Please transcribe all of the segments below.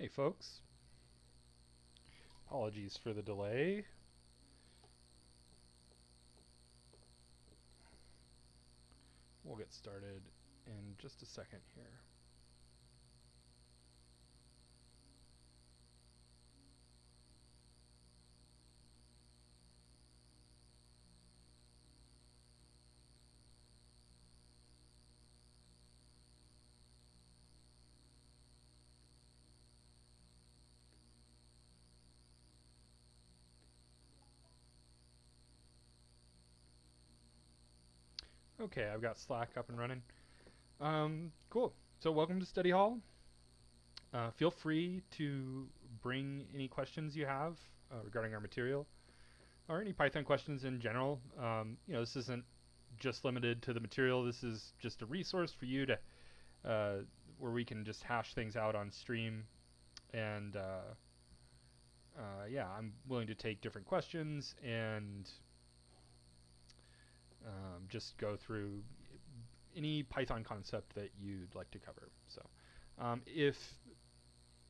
Hey folks, apologies for the delay. We'll get started in just a second here. Okay, I've got Slack up and running. Cool. So welcome to Study Hall. Feel free to bring any questions you have regarding our material, or any Python questions in general. This isn't just limited to the material. This is just a resource for you to, where we can just hash things out on stream. And I'm willing to take different questions and just go through any Python concept that you'd like to cover. So if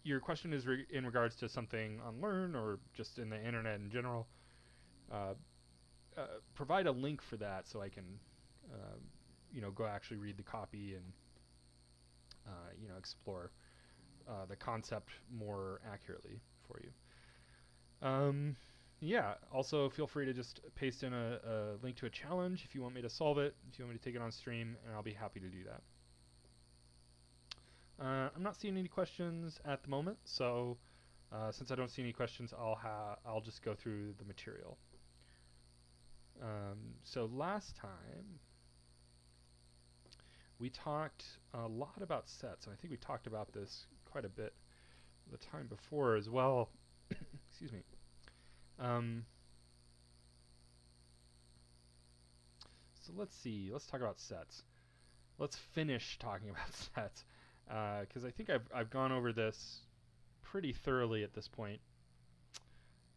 your question is in regards to something on Learn or just in the internet in general, provide a link for that so I can go actually read the copy and explore the concept more accurately for you. Also feel free to just paste in a link to a challenge if you want me to solve it, if you want me to take it on stream, and I'll be happy to do that. I'm not seeing any questions at the moment, so since I don't see any questions, I'll just go through the material. So last time we talked a lot about sets, and I think we talked about this quite a bit the time before as well. Excuse me. So let's see. Let's talk about sets. Let's finish talking about sets, because I think I've gone over this pretty thoroughly at this point.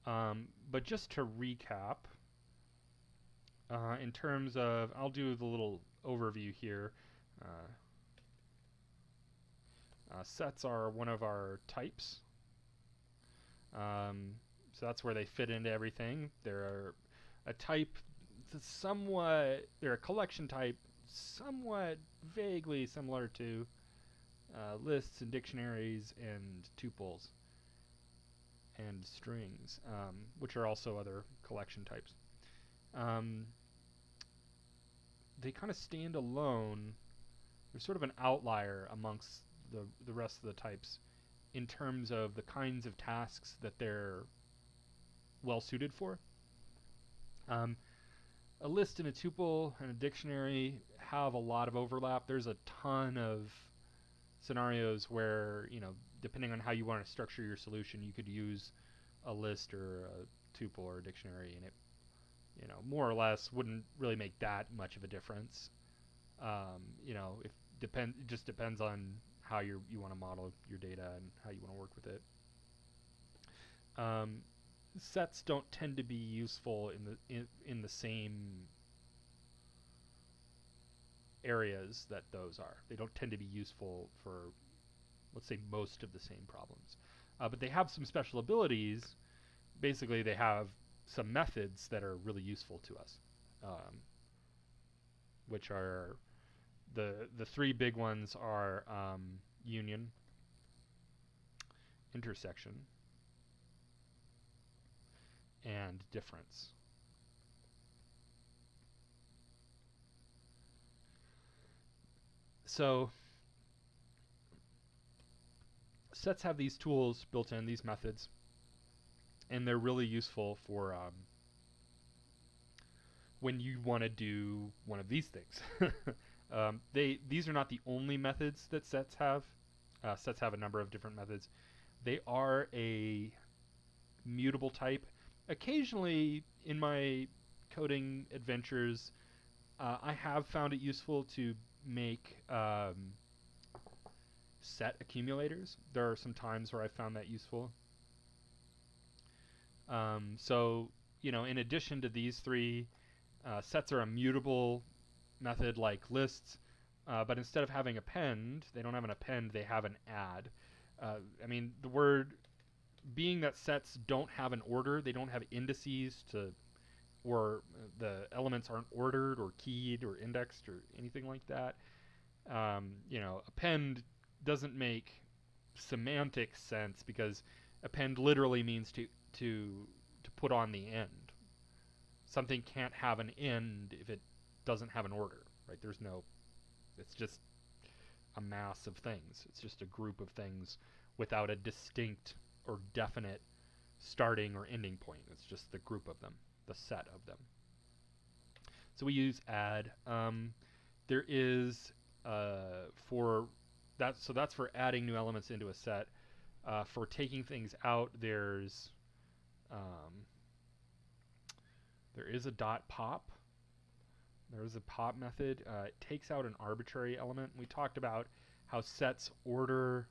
But just to recap, in terms of, I'll do the little overview here. Sets are one of our types. So that's where they fit into everything. They're a type they're a collection type somewhat vaguely similar to lists and dictionaries and tuples and strings, which are also other collection types. They kind of stand alone. They're sort of an outlier amongst the rest of the types in terms of the kinds of tasks that they're well suited for. A list and a tuple and a dictionary have a lot of overlap. There's a ton of scenarios where, depending on how you want to structure your solution, you could use a list or a tuple or a dictionary, and it, more or less wouldn't really make that much of a difference. It just depends on how you want to model your data and how you want to work with it. Sets don't tend to be useful in the same areas that those are. They don't tend to be useful for, let's say, most of the same problems. But they have some special abilities. Basically, they have some methods that are really useful to us, which are the three big ones are union, intersection, and difference. So sets have these tools built in, these methods, and they're really useful for when you want to do one of these things. These are not the only methods that sets have. Sets have a number of different methods. They are a mutable type. Occasionally, in my coding adventures, I have found it useful to make set accumulators. There are some times where I found that useful. In addition to these three, sets are a mutable method like lists, but instead of having append, they don't have an append, they have an add. I mean, the word being that sets don't have an order, they don't have indices to, or the elements aren't ordered or keyed or indexed or anything like that. You know, append doesn't make semantic sense because append literally means to put on the end. Something can't have an end if it doesn't have an order, right? There's no, it's just a mass of things. It's just a group of things without a distinct or definite starting or ending point. It's just the group of them, the set of them. So we use add. There is for that, so that's for adding new elements into a set. For taking things out, there is a dot pop. There is a pop method. It takes out an arbitrary element. We talked about how sets order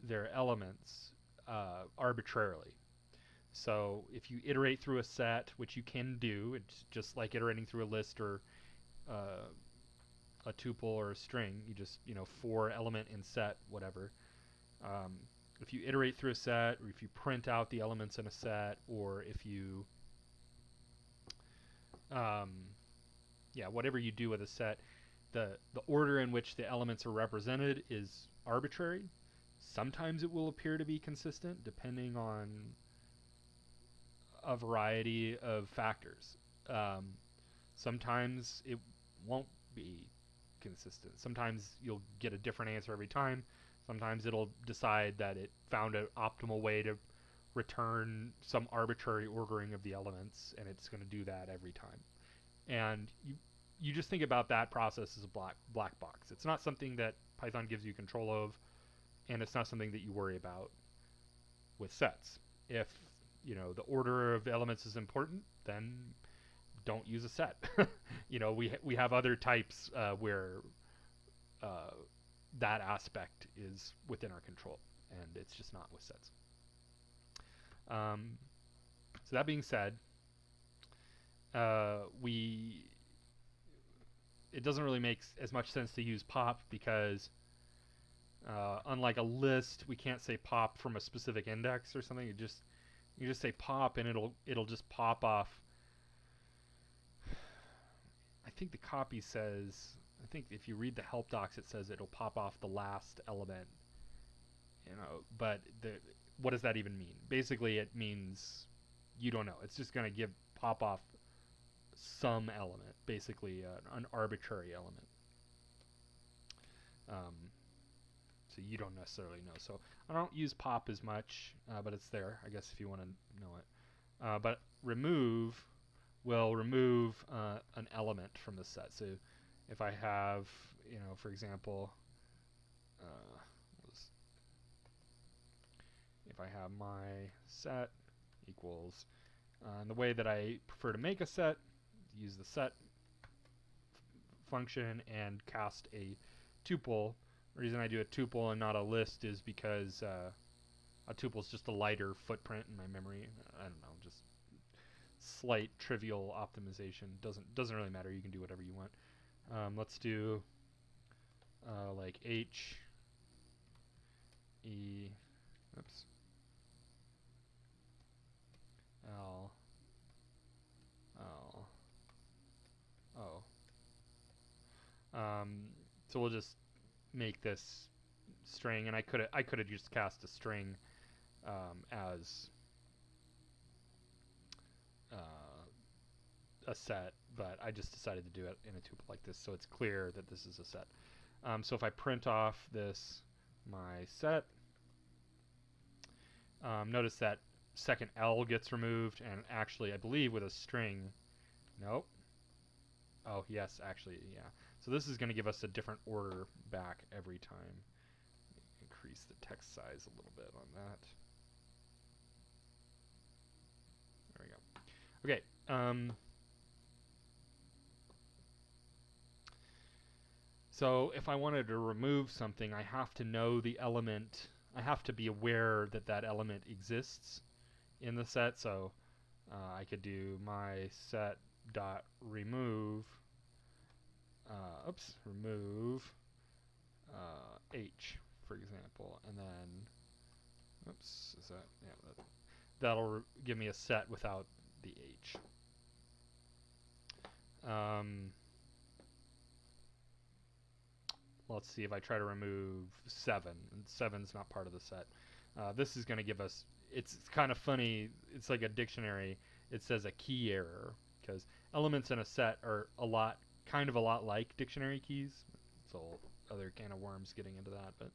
their elements arbitrarily. So if you iterate through a set, which you can do, it's just like iterating through a list or a tuple or a string. You just, you know, for element in set, whatever. If you iterate through a set, or if you print out the elements in a set, or if you whatever you do with a set, the order in which the elements are represented is arbitrary. Sometimes it will appear to be consistent depending on a variety of factors. Sometimes it won't be consistent. Sometimes you'll get a different answer every time. Sometimes it'll decide that it found an optimal way to return some arbitrary ordering of the elements, and it's going to do that every time. And you just think about that process as a black box. It's not something that Python gives you control of, and it's not something that you worry about with sets. If, you know, the order of elements is important, then don't use a set. You know, we have other types where that aspect is within our control, and it's just not with sets. So that being said, it doesn't really make as much sense to use pop because unlike a list, we can't say pop from a specific index or something. You just say pop and it'll just pop off. I think the copy says, I think if you read the help docs, it says it'll pop off the last element. You know, but what does that even mean? Basically, it means you don't know. It's just going to pop off some element, basically an arbitrary element. So you don't necessarily know. So I don't use pop as much, but it's there, I guess, if you want to know it. But remove will remove an element from the set. So if I have, you know, for example, if I have my set equals, and the way that I prefer to make a set, use the set function and cast a tuple. The reason I do a tuple and not a list is because a tuple is just a lighter footprint in my memory. I don't know, just slight trivial optimization. Doesn't really matter. You can do whatever you want. Let's do like H E oops L L O. So we'll just make this string, and I could have just cast a string as a set, but I just decided to do it in a tuple like this, so it's clear that this is a set. So if I print off this, my set, notice that second L gets removed, and actually, I believe with a string, nope. Oh, yes, actually, yeah. So this is going to give us a different order back every time. Increase the text size a little bit on that. There we go. Okay. So if I wanted to remove something, I have to know the element. I have to be aware that that element exists in the set. So I could do my set dot remove. Remove H for example, and then, oops, is that, yeah, that'll give me a set without the H. Let's see if I try to remove 7, and 7's not part of the set. This is going to give us, it's kind of funny, it's like a dictionary. It says a key error, because elements in a set are kind of a lot like dictionary keys. It's a whole other can of worms getting into that, but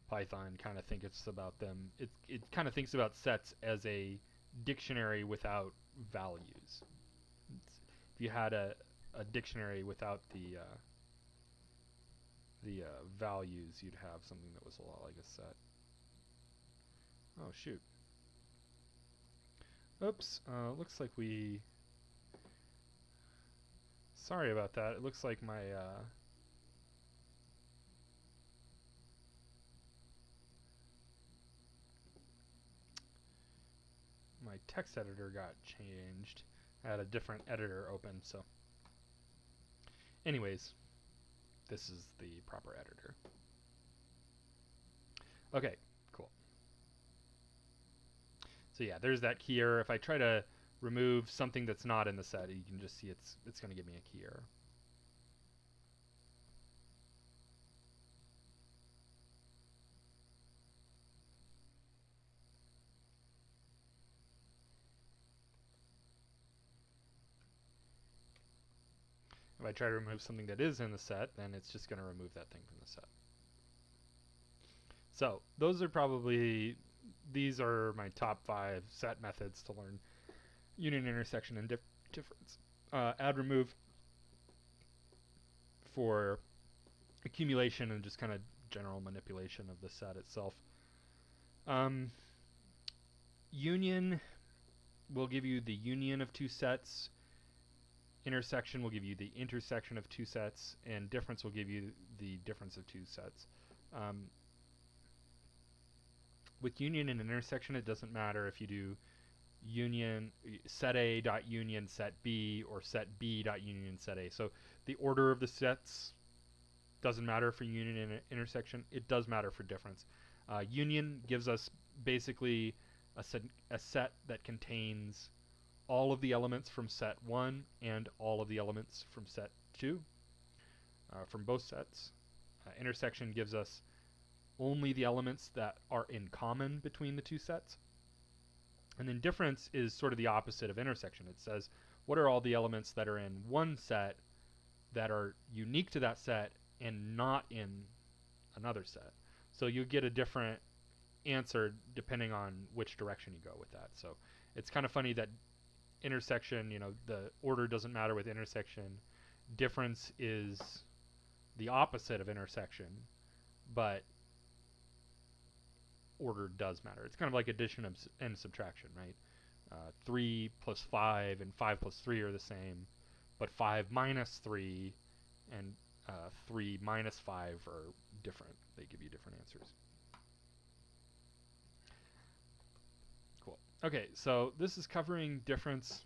Python kind of thinks about them. It kind of thinks about sets as a dictionary without values. If you had a dictionary without the values, you'd have something that was a lot like a set. Oh shoot. Oops. Looks like we. Sorry about that. It looks like my my text editor got changed. I had a different editor open, so. Anyways, this is the proper editor. Okay, cool. So yeah, there's that key error. If I try to remove something that's not in the set, you can just see it's going to give me a key error. If I try to remove something that is in the set, then it's just going to remove that thing from the set. So those are probably, these are my top 5 set methods to learn union, intersection, and difference. Add, remove for accumulation and just kind of general manipulation of the set itself. Union will give you the union of 2 sets. Intersection will give you the intersection of 2 sets, and difference will give you the difference of 2 sets. With union and intersection, it doesn't matter if you do union set A dot union set B or set B dot union set A. So the order of the sets doesn't matter for union and intersection. It does matter for difference. Union gives us basically a set that contains all of the elements from set 1 and all of the elements from set 2 from both sets. Intersection gives us only the elements that are in common between the 2 sets. And then difference is sort of the opposite of intersection. It says, what are all the elements that are in one set that are unique to that set and not in another set? So you get a different answer depending on which direction you go with that. So it's kind of funny that intersection, the order doesn't matter with intersection. Difference is the opposite of intersection, but order does matter. It's kind of like addition and subtraction, right? 3 plus 5 and 5 plus 3 are the same, but 5 minus 3 and 3 minus 5 are different. They give you different answers. Cool. Okay, so this is covering difference.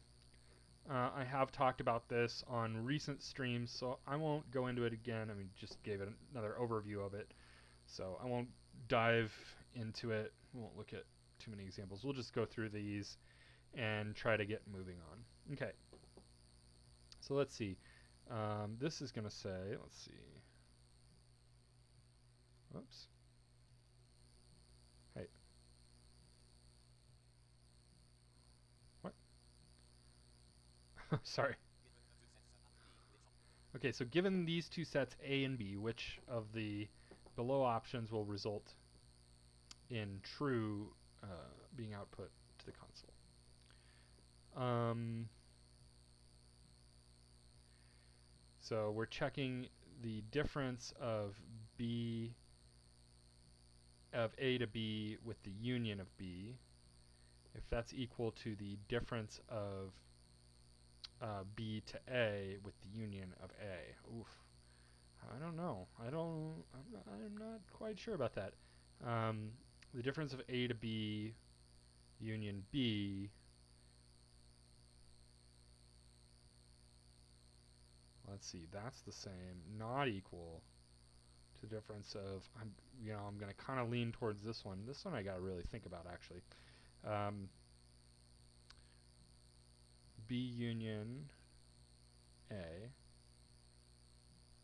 I have talked about this on recent streams, so I won't go into it again. I mean, just gave it another overview of it, so I won't dive into it. We won't look at too many examples. We'll just go through these and try to get moving on. Okay. So let's see. This is going to say, let's see. Whoops. Hey. What? Sorry. Okay, so given these 2 sets A and B, which of the below options will result in true being output to the console? So we're checking the difference of A to B with the union of B. If that's equal to the difference of B to A with the union of A. Oof. I don't know. I'm not quite sure about that. The difference of A to B union B. Let's see. That's the same. Not equal. the difference of, I'm going to kind of lean towards this one. This one I got to really think about, actually. B union A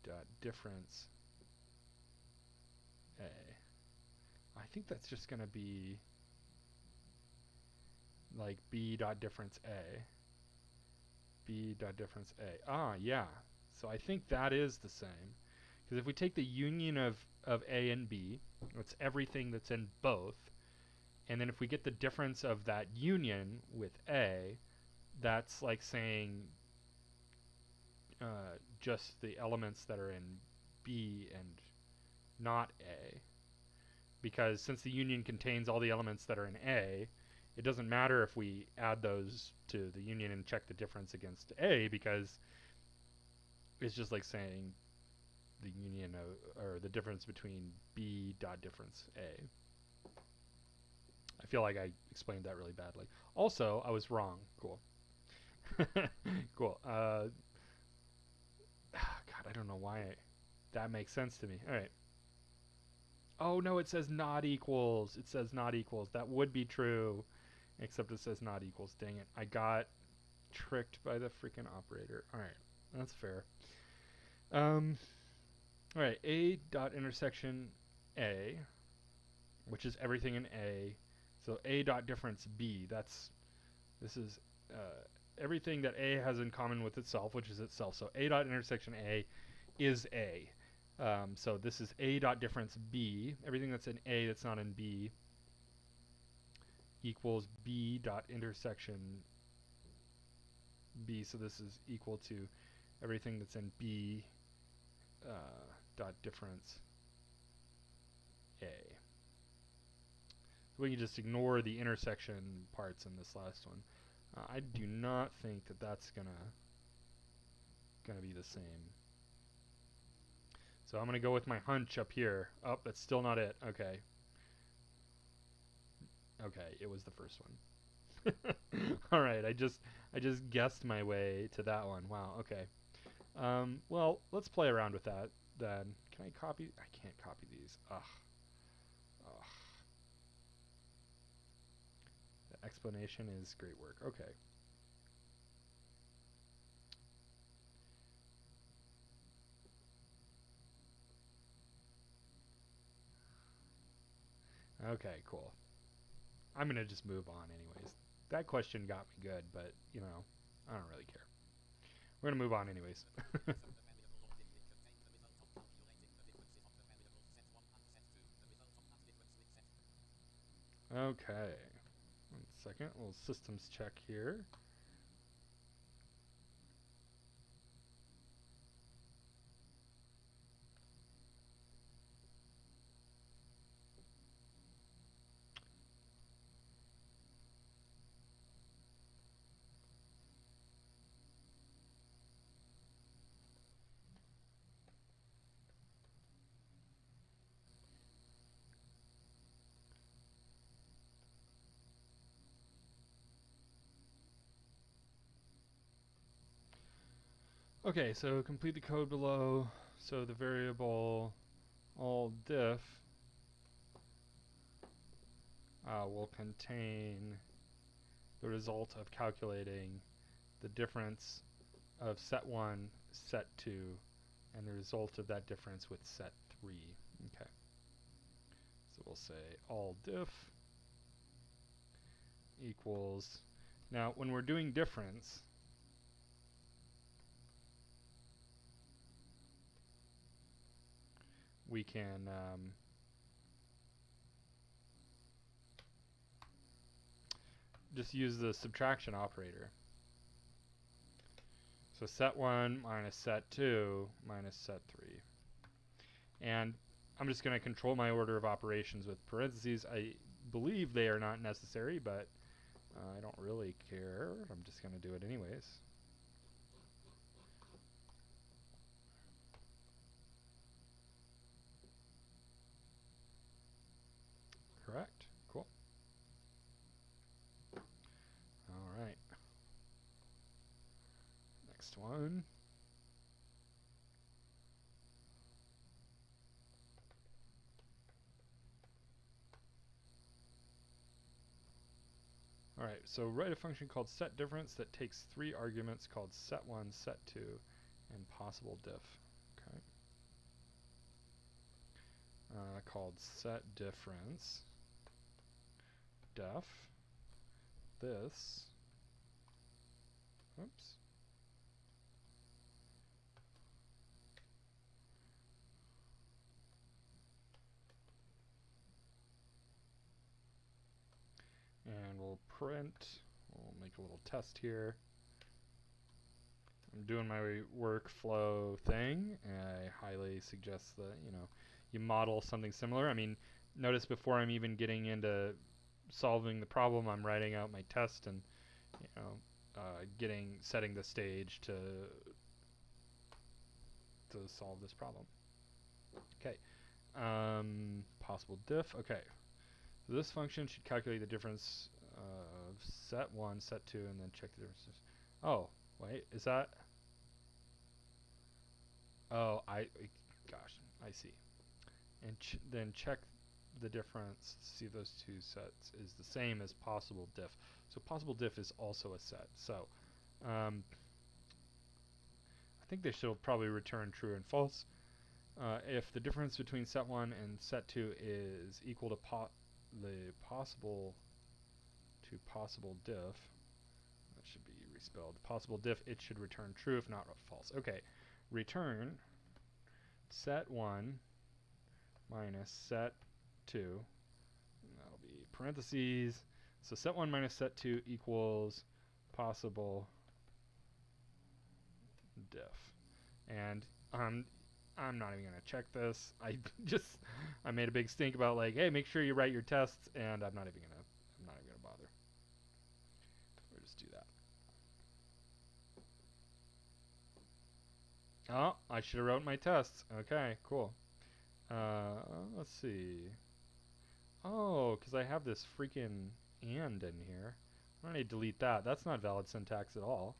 dot difference A. I think that's just going to be like B dot difference A. B dot difference A. Ah, yeah. So I think that is the same. Because if we take the union of A and B, it's everything that's in both. And then if we get the difference of that union with A, that's like saying just the elements that are in B and not A. Because since the union contains all the elements that are in A, it doesn't matter if we add those to the union and check the difference against A, because it's just like saying the union or the difference between B dot difference A. I feel like I explained that really badly. Also, I was wrong. Cool. Cool. God, I don't know why that makes sense to me. All right. Oh, no, it says not equals. It says not equals. That would be true, except it says not equals. Dang it. I got tricked by the freaking operator. All right. That's fair. All right. A dot intersection A, which is everything in A. So A dot difference B. This is everything that A has in common with itself, which is itself. So A dot intersection A is A. So this is A dot difference B. Everything that's in A that's not in B equals B dot intersection B. So this is equal to everything that's in B dot difference A. So we can just ignore the intersection parts in this last one. I do not think that that's gonna be the same. So I'm gonna go with my hunch up here. Oh, that's still not it. Okay. Okay, it was the first one. All right, I just guessed my way to that one. Wow. Okay. Well, let's play around with that then. Can I copy? I can't copy these. Ugh. Ugh. The explanation is great work. Okay. Okay, cool. I'm going to just move on anyways. That question got me good, but, you know, I don't really care. We're going to move on anyways. Okay. 1 second. A little systems check here. Okay, so complete the code below. So the variable all diff will contain the result of calculating the difference of set 1, set 2, and the result of that difference with set 3. Okay. So we'll say all diff equals, now when we're doing difference, we can just use the subtraction operator. So set 1 minus set 2 minus set 3. And I'm just going to control my order of operations with parentheses. I believe they are not necessary, but I don't really care. I'm just going to do it anyways. Correct. Cool. All right. Next one. Alright, so write a function called setDifference that takes 3 arguments called set1, set2, and possible diff. Okay. Called setDifference def this. Oops. And we'll make a little test here. I'm doing my workflow thing, and I highly suggest that, you model something similar. I mean, notice before I'm even getting into solving the problem, I'm writing out my test and, setting the stage to solve this problem. Okay. Possible diff. Okay. So this function should calculate the difference of set1, set2, and then check the differences. Oh, wait, is that? Oh, gosh, I see. And then check the difference, see if those two sets is the same as possible diff. So possible diff is also a set. So I think they should probably return true and false. If the difference between set1 and set2 is equal to the possible diff, that should be respelled. Possible diff, it should return true, if not false. Okay, return set1 minus set2, and that'll be parentheses. So set1 minus set2 equals possible diff. And I'm not even gonna check this. I made a big stink about like, hey, make sure you write your tests, and I'm not even gonna bother. We'll just do that. Oh, I should have wrote my tests. Okay, cool. Let's see. Oh, because I have this freaking and in here. I don't need to delete that. That's not valid syntax at all.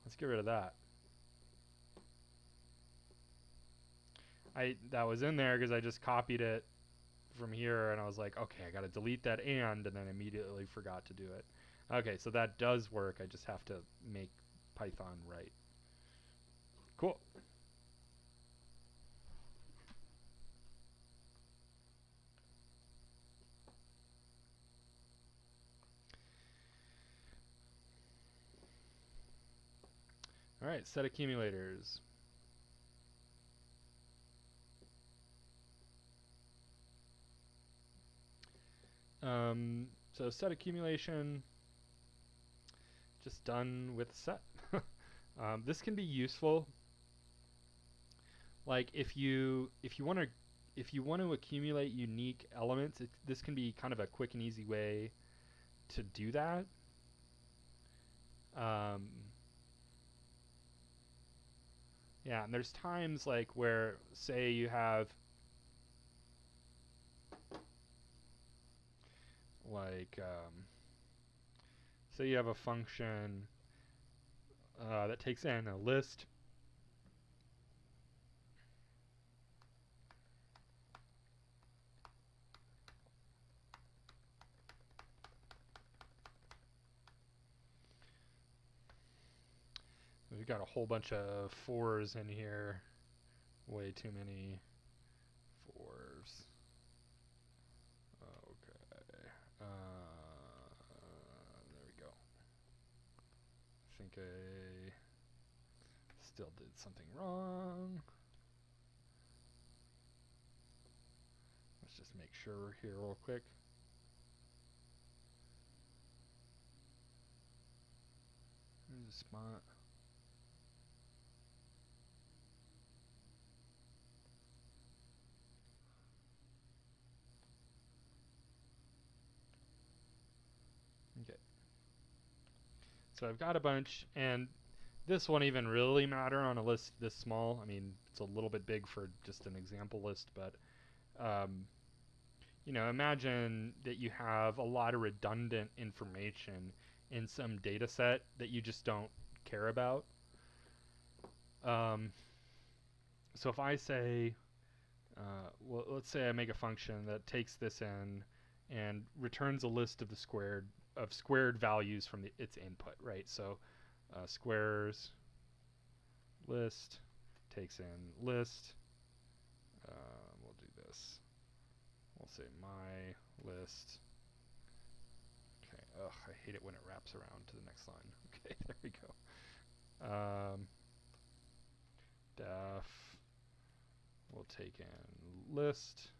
Let's get rid of that. That was in there because I just copied it from here, and I was like, okay, I got to delete that and then immediately forgot to do it. Okay, so that does work. I just have to make Python right. Cool. All right, set accumulators. So set accumulation, just done with set. This can be useful. Like if you want to accumulate unique elements, this can be kind of a quick and easy way to do that. Yeah, and there's times like where, say you have say you have a function that takes in a list. We've got a whole bunch of 4s in here. Way too many 4s. Okay. There we go. I think I still did something wrong. Let's just make sure here real quick. There's a spot. Okay. So I've got a bunch, and this won't even really matter on a list this small. I mean, it's a little bit big for just an example list, but imagine that you have a lot of redundant information in some data set that you just don't care about. So if I say, let's say I make a function that takes this in and returns a list of the squared of squared values from its input, right? So squares list takes in list. We'll do this. We'll say my list. Okay. Ugh, I hate it when it wraps around to the next line. Okay, there we go. Def. We'll take in list.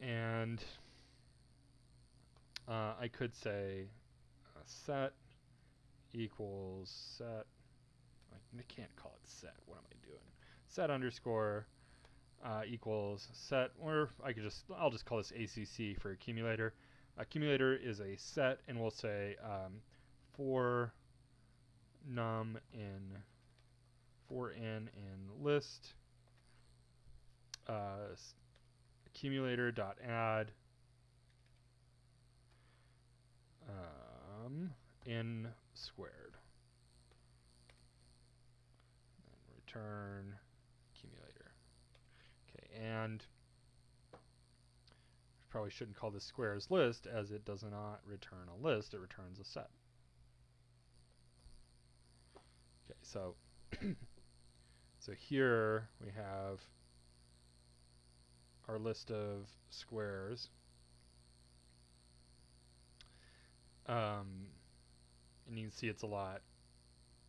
And I could say set equals set. I can't call it set. What am I doing? Set underscore equals set, or I'll just call this ACC for accumulator. Accumulator is a set, and we'll say for num in list accumulator dot add in squared, and return accumulator. Okay, and probably shouldn't call this squares list, as it does not return a list, it returns a set. Okay, so so here we have our list of squares. And you can see it's a lot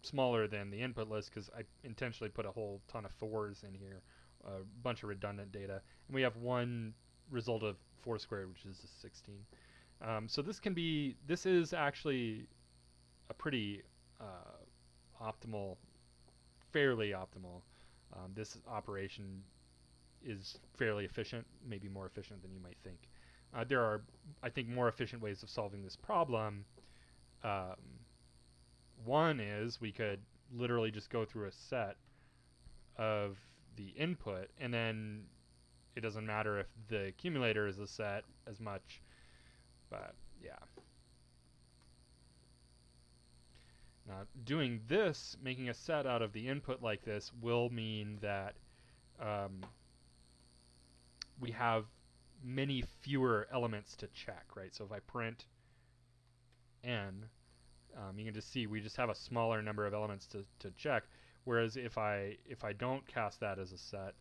smaller than the input list because I intentionally put a whole ton of 4s in here, a bunch of redundant data. And we have one result of 4 squared, which is a 16. So this is actually a pretty optimal, fairly optimal. This operation is fairly efficient, maybe more efficient than you might think. There are, I think, more efficient ways of solving this problem. One is we could literally just go through a set of the input, and then it doesn't matter if the accumulator is a set as much, but yeah. Now, doing this, making a set out of the input like this, will mean that we have many fewer elements to check, right? So if I print n, you can just see we just have a smaller number of elements to check. Whereas if I don't cast that as a set,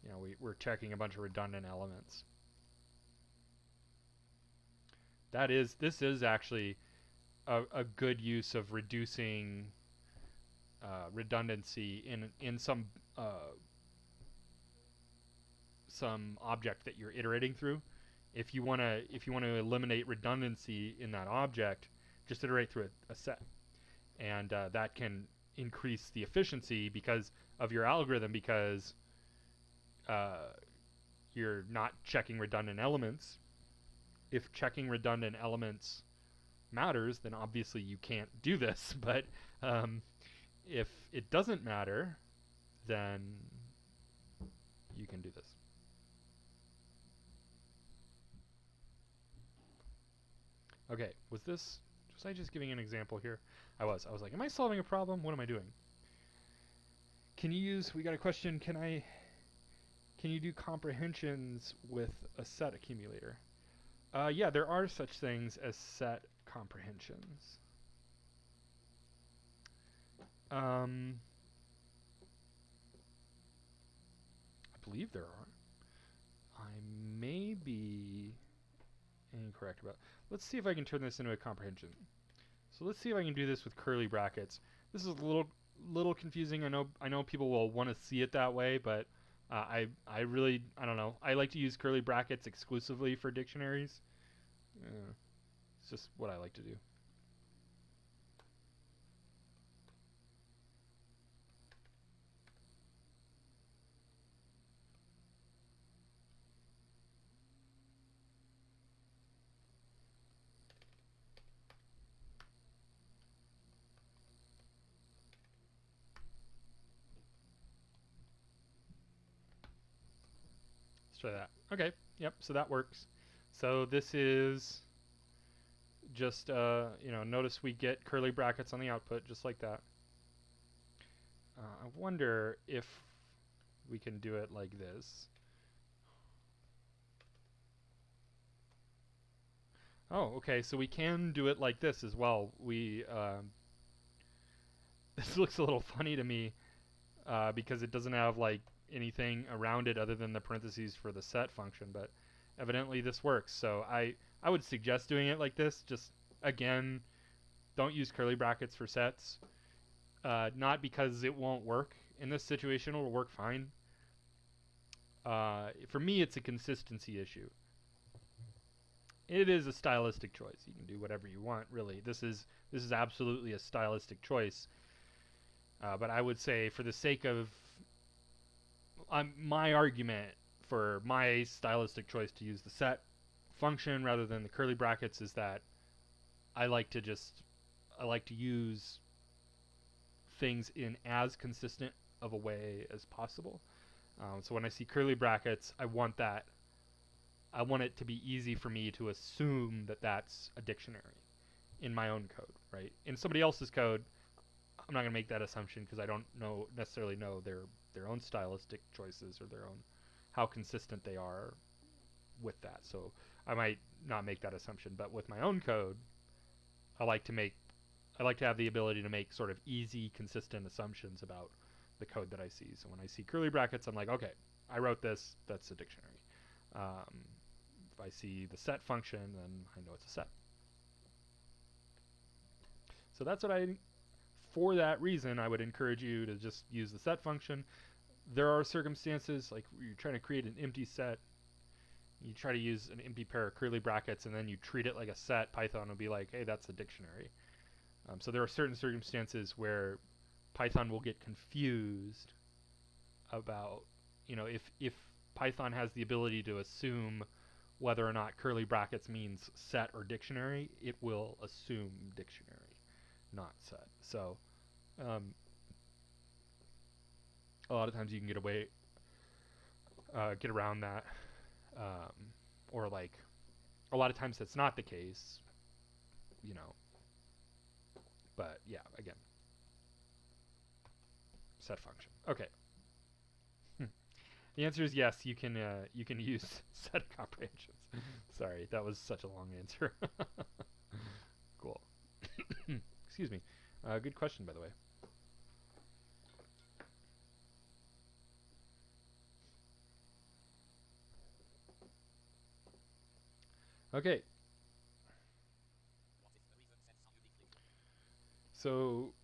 you know, we're checking a bunch of redundant elements. This is actually a good use of reducing redundancy in some object that you're iterating through. If you want to eliminate redundancy in that object, just iterate through a set, and that can increase the efficiency because of your algorithm, because you're not checking redundant elements. If checking redundant elements matters, then obviously you can't do this, but if it doesn't matter, then you can do this. Okay, was I just giving an example here? I was like, am I solving a problem? What am I doing? We got a question, can you do comprehensions with a set accumulator? Yeah, there are such things as set comprehensions. I believe there are. I may be incorrect about. Let's see if I can turn this into a comprehension. So let's see if I can do this with curly brackets. This is a little confusing. I know people will want to see it that way, but I don't know. I like to use curly brackets exclusively for dictionaries. It's just what I like to do. Try that. Okay, yep, so that works. So this is just, notice we get curly brackets on the output, just like that. I wonder if we can do it like this. Oh, okay, so we can do it like this as well. This looks a little funny to me because it doesn't have like anything around it other than the parentheses for the set function, but evidently this works. So I would suggest doing it like this. Just again, don't use curly brackets for sets. Not because it won't work. In this situation, it will work fine. For me, it's a consistency issue. It is a stylistic choice. You can do whatever you want, really. This is absolutely a stylistic choice. But I would say, for the sake of my argument for my stylistic choice to use the set function rather than the curly brackets is that I like to use things in as consistent of a way as possible. So when I see curly brackets, I want it to be easy for me to assume that that's a dictionary in my own code, right? In somebody else's code, I'm not going to make that assumption because I don't necessarily know their own stylistic choices or their own how consistent they are with that. So I might not make that assumption, but with my own code, I like to have the ability to make sort of easy, consistent assumptions about the code that I see. So when I see curly brackets, I'm like, okay, I wrote this, that's a dictionary. If I see the set function, then I know it's a set. So that's for that reason, I would encourage you to just use the set function. There are circumstances, like you're trying to create an empty set, you try to use an empty pair of curly brackets, and then you treat it like a set, Python will be like, hey, that's a dictionary. So there are certain circumstances where Python will get confused about, if Python has the ability to assume whether or not curly brackets means set or dictionary, it will assume dictionary, not set. So a lot of times you can get around that, or like a lot of times that's not the case, But yeah, again, set function. Okay. The answer is yes. You can use set comprehensions. Sorry, that was such a long answer. Cool. Excuse me. Good question, by the way. Okay. So,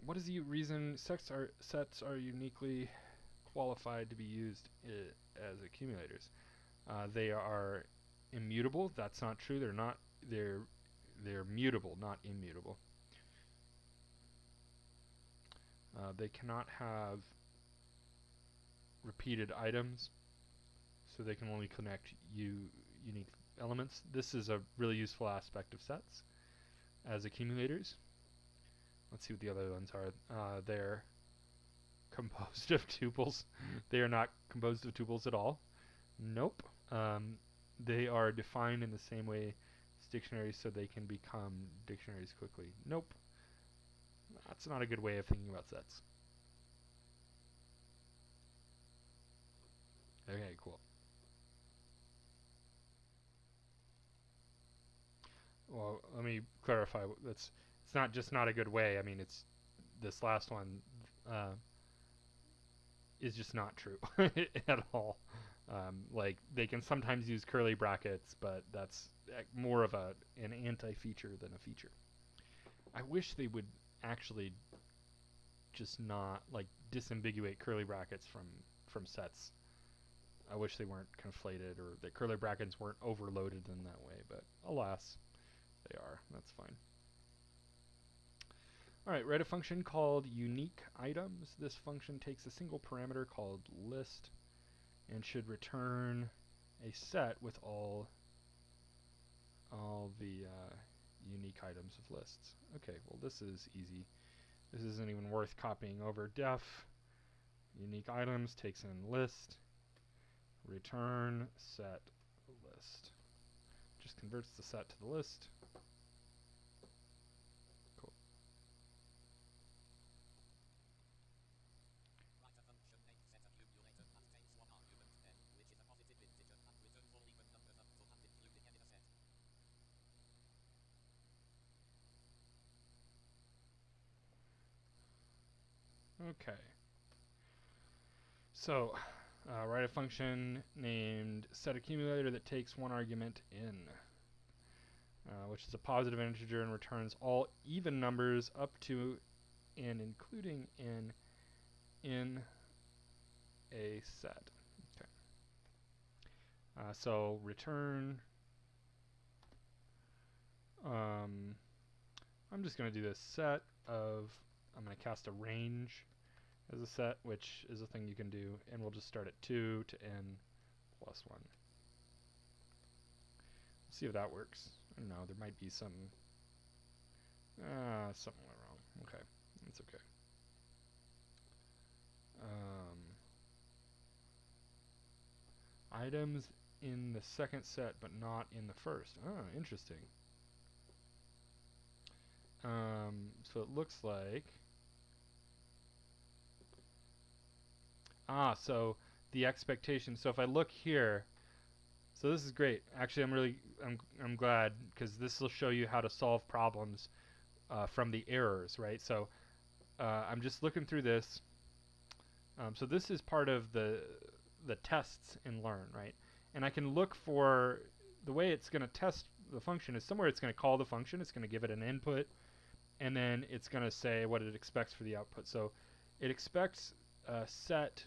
what is the reason sets are uniquely qualified to be used as accumulators? They are immutable. That's not true. They're not. They're mutable, not immutable. They cannot have repeated items, so they can only connect unique elements. This is a really useful aspect of sets as accumulators. Let's see what the other ones are. They're composed of tuples. They are not composed of tuples at all. Nope. They are defined in the same way as dictionaries, so they can become dictionaries quickly. Nope. That's not a good way of thinking about sets. Okay, cool. Well, let me clarify. It's not just not a good way. I mean, it's this last one is just not true at all. Like they can sometimes use curly brackets, but that's more of an anti-feature than a feature. I wish they would actually just not like disambiguate curly brackets from sets. I wish they weren't conflated or that curly brackets weren't overloaded in that way, but alas, they are. That's fine. Alright, write a function called unique items. This function takes a single parameter called list and should return a set with all the unique items of lists. Okay, well this is easy. This isn't even worth copying over. Def unique items takes in list, return set list. Just converts the set to the list. Cool. Okay. So, write a function named setAccumulator that takes one argument in, which is a positive integer and returns all even numbers up to and including in a set. Okay. So return. I'm just going to do this set of. I'm going to cast a range as a set, which is a thing you can do, and we'll just start at 2 to n plus 1. Let's see if that works. I don't know, there might be some something went wrong. Okay, that's okay. Items in the second set, but not in the first. Oh, interesting. So it looks like so the expectation. So if I look here, so this is great. Actually, I'm glad, because this will show you how to solve problems from the errors, right? So I'm just looking through this. So this is part of the tests in Learn, right? And I can look for the way it's going to test the function is somewhere it's going to call the function, it's going to give it an input, and then it's going to say what it expects for the output. So it expects set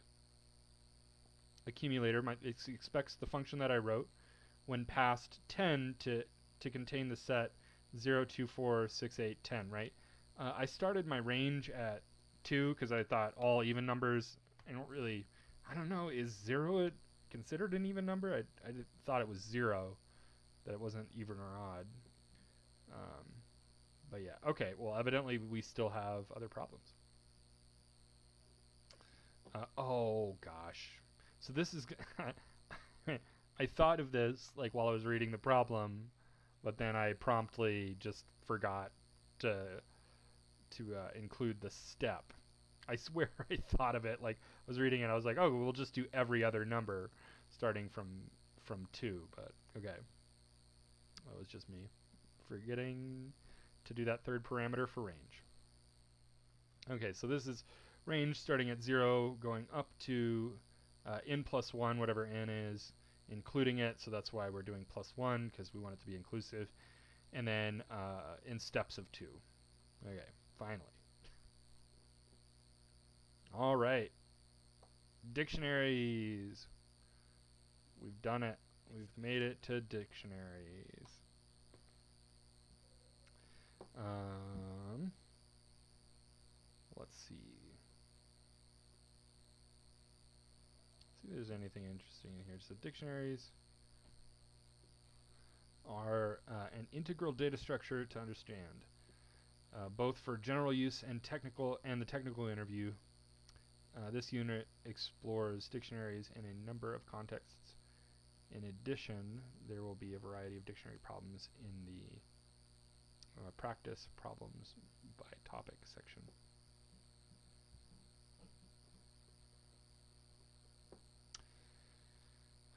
accumulator. It expects the function that I wrote when passed 10 to contain the set 0, 2, 4, 6, 8, 10, right? I started my range at 2 because I thought all even numbers, I don't know, is 0 considered an even number? I thought it was 0, that it wasn't even or odd. But yeah, okay, well, evidently we still have other problems. Oh gosh. So this is I thought of this like while I was reading the problem, but then I promptly just forgot to include the step. I swear I thought of it like I was reading it. I was like, oh, we'll just do every other number starting from 2. But okay, that was just me forgetting to do that third parameter for range. Okay, so this is range starting at 0, going up to n plus 1, whatever n is, including it. So that's why we're doing plus 1, because we want it to be inclusive. And then in steps of 2. Okay, finally. All right. Dictionaries. We've done it. We've made it to dictionaries. Let's see. See if there's anything interesting in here. So dictionaries are an integral data structure to understand, both for general use and the technical interview. This unit explores dictionaries in a number of contexts. In addition, there will be a variety of dictionary problems in the practice problems by topic section.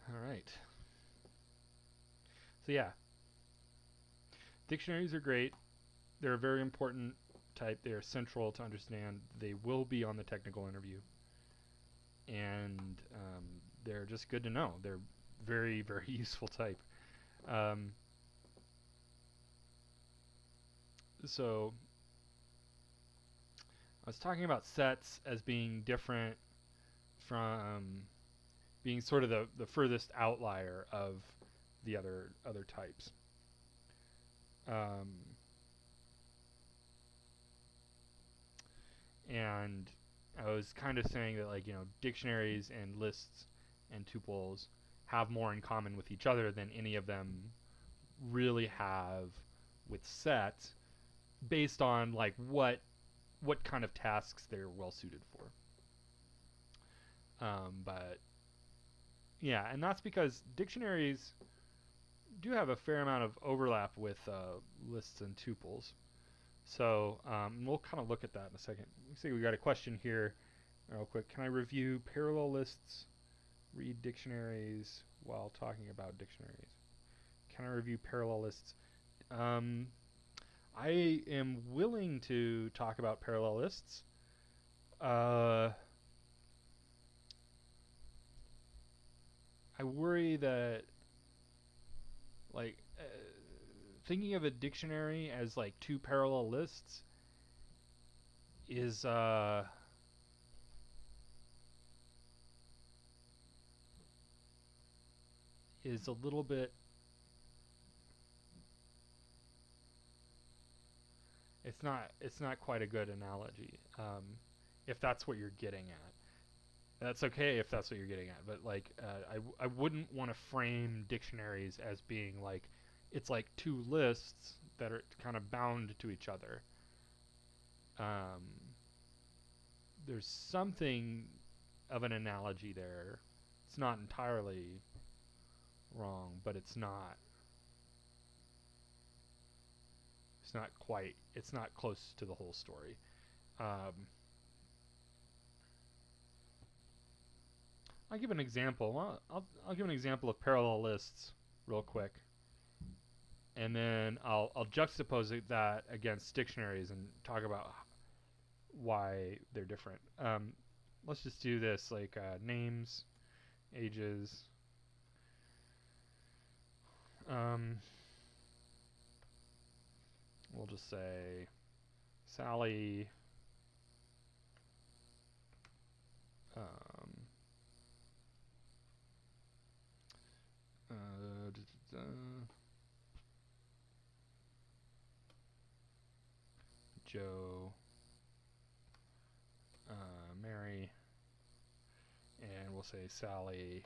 All right. So yeah, dictionaries are great. They're a very important type. They are central to understand. They will be on the technical interview. And they're just good to know. They're very, very useful type. So I was talking about sets as being different from being sort of the furthest outlier of the other types. And I was kind of saying that, like, dictionaries and lists and tuples have more in common with each other than any of them really have with sets, based on like what kind of tasks they're well suited for. But yeah, and that's because dictionaries do have a fair amount of overlap with lists and tuples. So we'll kind of look at that in a second. Let's see, we got a question here real quick. Can I review parallel lists, read dictionaries while talking about dictionaries? Can I review parallel lists? I am willing to talk about parallel lists. I worry that like thinking of a dictionary as like two parallel lists is a little bit. It's not quite a good analogy. If that's what you're getting at, that's okay if that's what you're getting at. But like, I wouldn't want to frame dictionaries as being like it's like two lists that are kind of bound to each other. There's something of an analogy there. It's not entirely wrong, but it's not. It's not quite. It's not close to the whole story. I'll give an example. Well, I'll give an example of parallel lists real quick, and then I'll juxtapose that against dictionaries and talk about why they're different. Let's just do this like names, ages. We'll just say Sally. Joe, Mary, and we'll say Sally.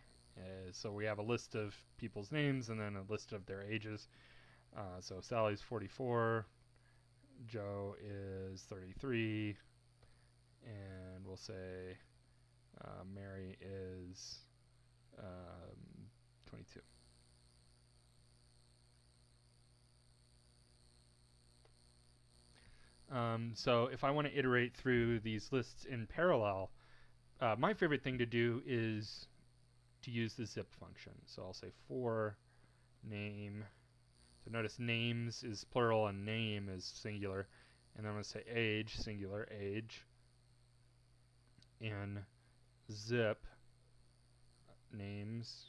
So we have a list of people's names and then a list of their ages. So Sally's 44, Joe is 33, and we'll say Mary is 22. So if I want to iterate through these lists in parallel, my favorite thing to do is to use the zip function. So I'll say for name. So notice names is plural and name is singular. And then I'm going to say age, singular, age. In zip, names,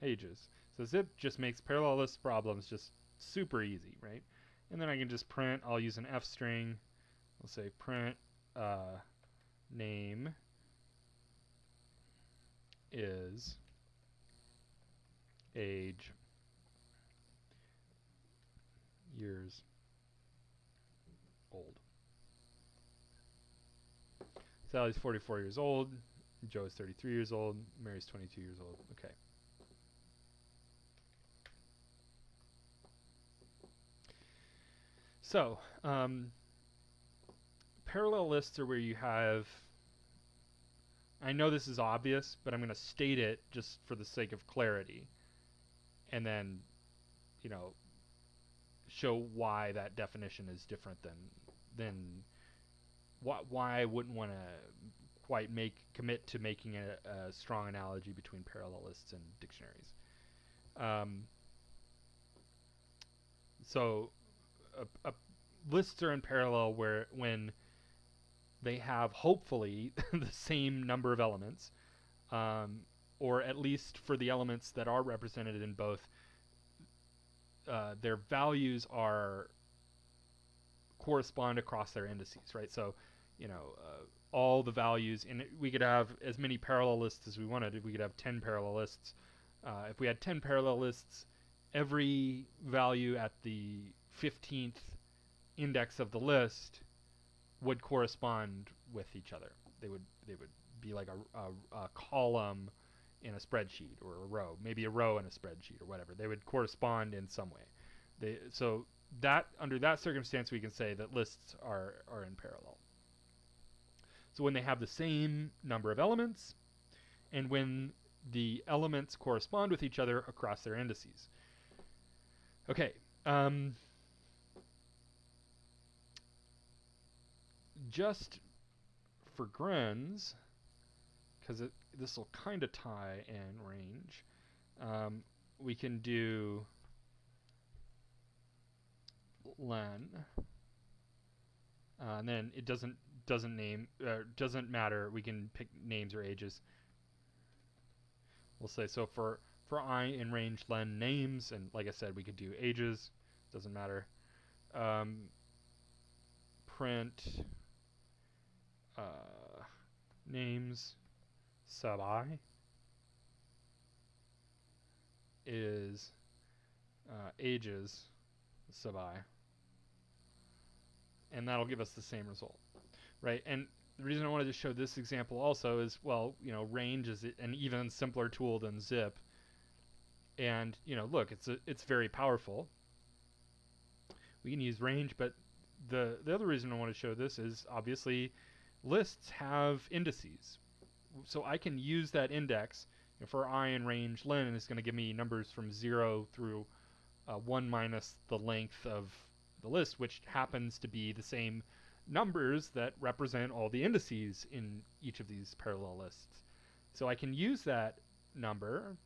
ages. So zip just makes parallel list problems just super easy, right? And then I can just print, I'll use an F string. I'll say print name is age years old. Sally's 44 years old. Joe's 33 years old. Mary's 22 years old. Okay. So, parallel lists are where you have, I know this is obvious, but I'm going to state it just for the sake of clarity. And then, show why that definition is different than why I wouldn't want to quite commit to making a strong analogy between parallel lists and dictionaries. So lists are in parallel when they have hopefully the same number of elements, or at least for the elements that are represented in both, their values correspond across their indices, right? So, all the values, and we could have as many parallel lists as we wanted. We could have 10 parallel lists. If we had 10 parallel lists, every value at the 15th index of the list would correspond with each other. They would be like a column in a spreadsheet, or a row, maybe a row in a spreadsheet, or whatever. They would correspond in some way. So that under that circumstance, we can say that lists are in parallel. So when they have the same number of elements, and when the elements correspond with each other across their indices. Okay. Just for grins, because this will kind of tie in range, we can do len, and then it doesn't doesn't matter. We can pick names or ages. We'll say so for I in range len names, and like I said, we could do ages. Doesn't matter. Print names sub I is ages sub I, and that'll give us the same result, right? And the reason I wanted to show this example also is, well, range is an even simpler tool than zip, and look, it's very powerful. We can use range, but the other reason I want to show this is obviously lists have indices, so I can use that index for I in range len, and it's going to give me numbers from 0 through 1 minus the length of the list, which happens to be the same numbers that represent all the indices in each of these parallel lists. So I can use that number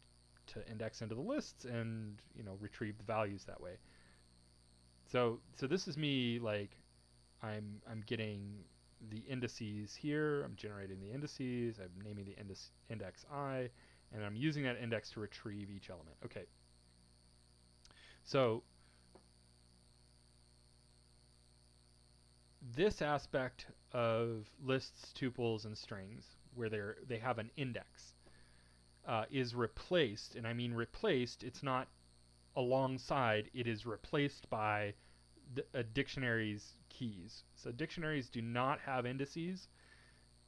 to index into the lists and retrieve the values that way. So this is me, like, I'm getting the indices here, I'm generating the indices, I'm naming the index I, and I'm using that index to retrieve each element. Okay. So this aspect of lists, tuples, and strings, where they have an index, is replaced, and I mean replaced, it's not alongside, it is replaced by a dictionary's keys. So dictionaries do not have indices.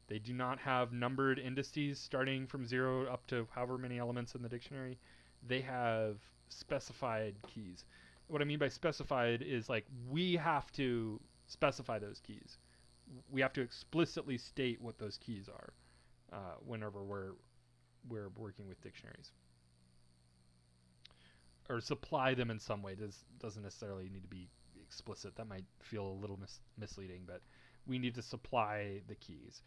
They do not have numbered indices starting from 0 up to however many elements in the dictionary. They have specified keys. What I mean by specified is, like, we have to specify those keys. We have to explicitly state what those keys are whenever we're working with dictionaries, or supply them in some way. This doesn't necessarily need to be explicit. That might feel a little misleading, but we need to supply the keys.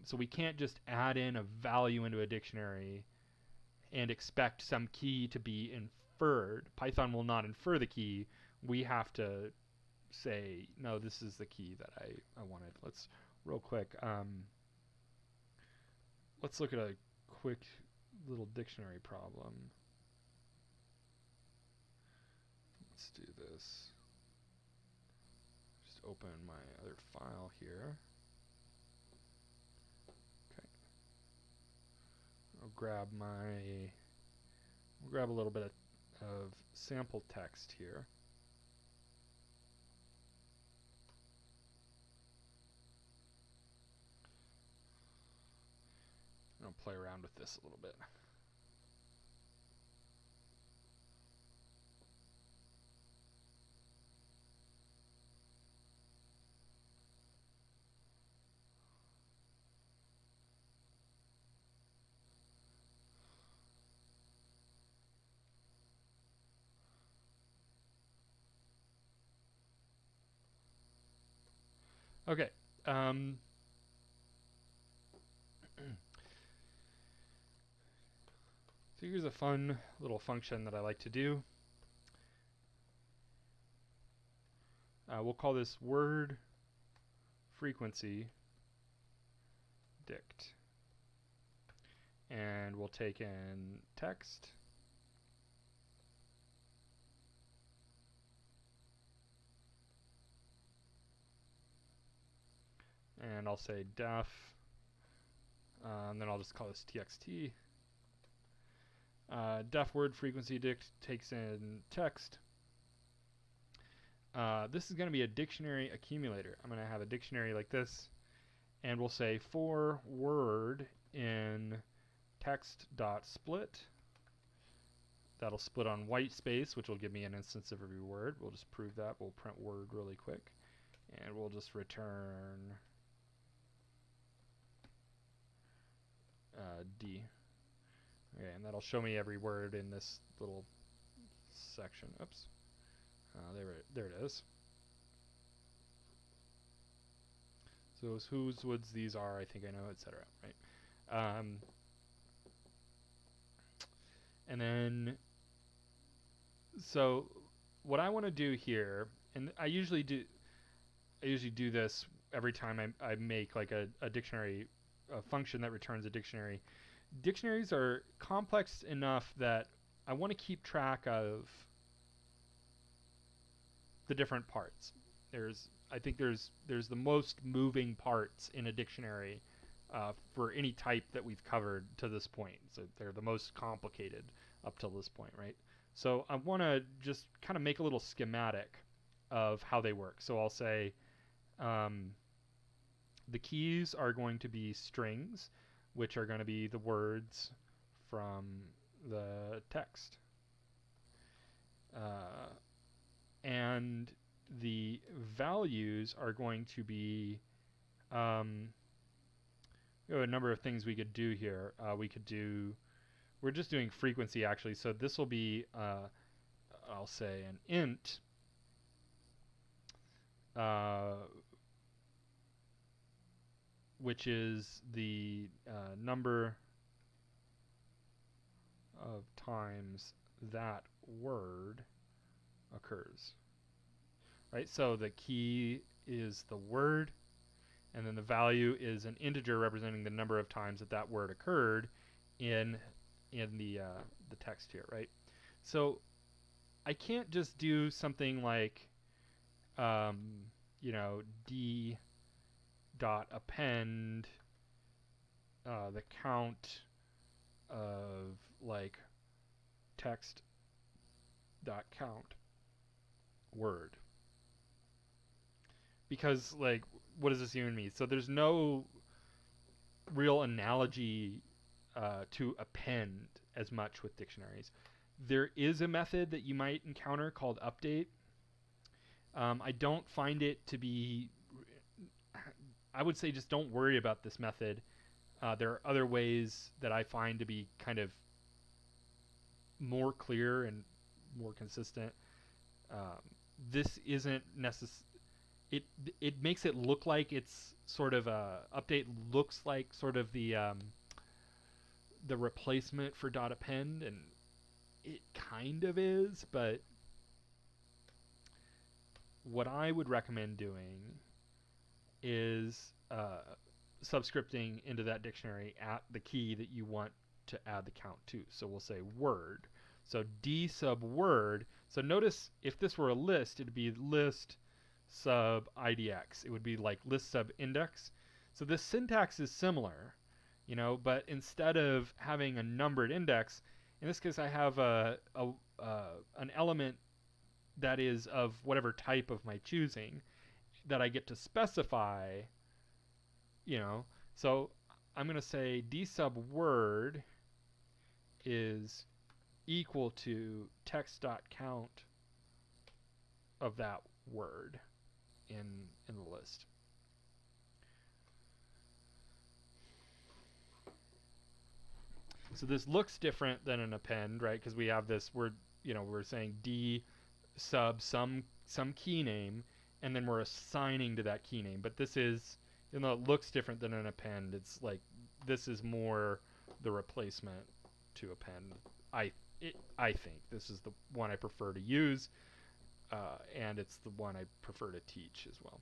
So we can't just add in a value into a dictionary and expect some key to be inferred. Python will not infer the key. We have to say, no, this is the key that I wanted. Let's real quick. Let's look at a quick little dictionary problem. Let's do this. Just open my other file here. Okay. I'll grab a little bit of sample text here. I'll play around with this a little bit. Okay. So here's a fun little function that I like to do. We'll call this word frequency dict. And we'll take in text. And I'll say def. And then I'll just call this txt. Def word frequency dict takes in text. This is going to be a dictionary accumulator. I'm going to have a dictionary like this, and we'll say for word in text.split. That'll split on white space, which will give me an instance of every word. We'll just prove that. We'll print word really quick, and we'll just return D. Okay, and that'll show me every word in this little section. Oops. There it is. So whose, woods, these are, I think I know, etc. Right? And then, so what I want to do here, and I usually do this every time I make like a dictionary, a function that returns a dictionary. Dictionaries are complex enough that I want to keep track of the different parts. I think there's the most moving parts in a dictionary for any type that we've covered to this point. So they're the most complicated up till this point, right? So I want to just kind of make a little schematic of how they work. So I'll say the keys are going to be strings, which are going to be the words from the text. And the values are going to be we have a number of things we could do here. We're just doing frequency actually, so this will be I'll say an int which is the number of times that word occurs. Right, so the key is the word, and then the value is an integer representing the number of times that word occurred in the text here, right? So I can't just do something like d dot append the count of like text dot count word, because like what does this even mean? So there's no real analogy to append as much with dictionaries. There is a method that you might encounter called update. I don't find it to be, I would say just don't worry about this method. There are other ways that I find to be kind of more clear and more consistent. This isn't necessary. It makes it look like it's sort of update looks like sort of the replacement for dot append, and it kind of is, but what I would recommend doing is subscripting into that dictionary at the key that you want to add the count to. So we'll say word. So d sub word. So notice if this were a list, it'd be list sub idx. It would be like list sub index. So this syntax is similar, but instead of having a numbered index, in this case I have an element that is of whatever type of my choosing that I get to specify, So I'm going to say d sub word is equal to text.count of that word in the list. So this looks different than an append, right? Because we have this word, we're saying d sub some key name, and then we're assigning to that key name. But this is, even though it looks different than an append, it's like this is more the replacement to append. I think this is the one I prefer to use, and it's the one I prefer to teach as well.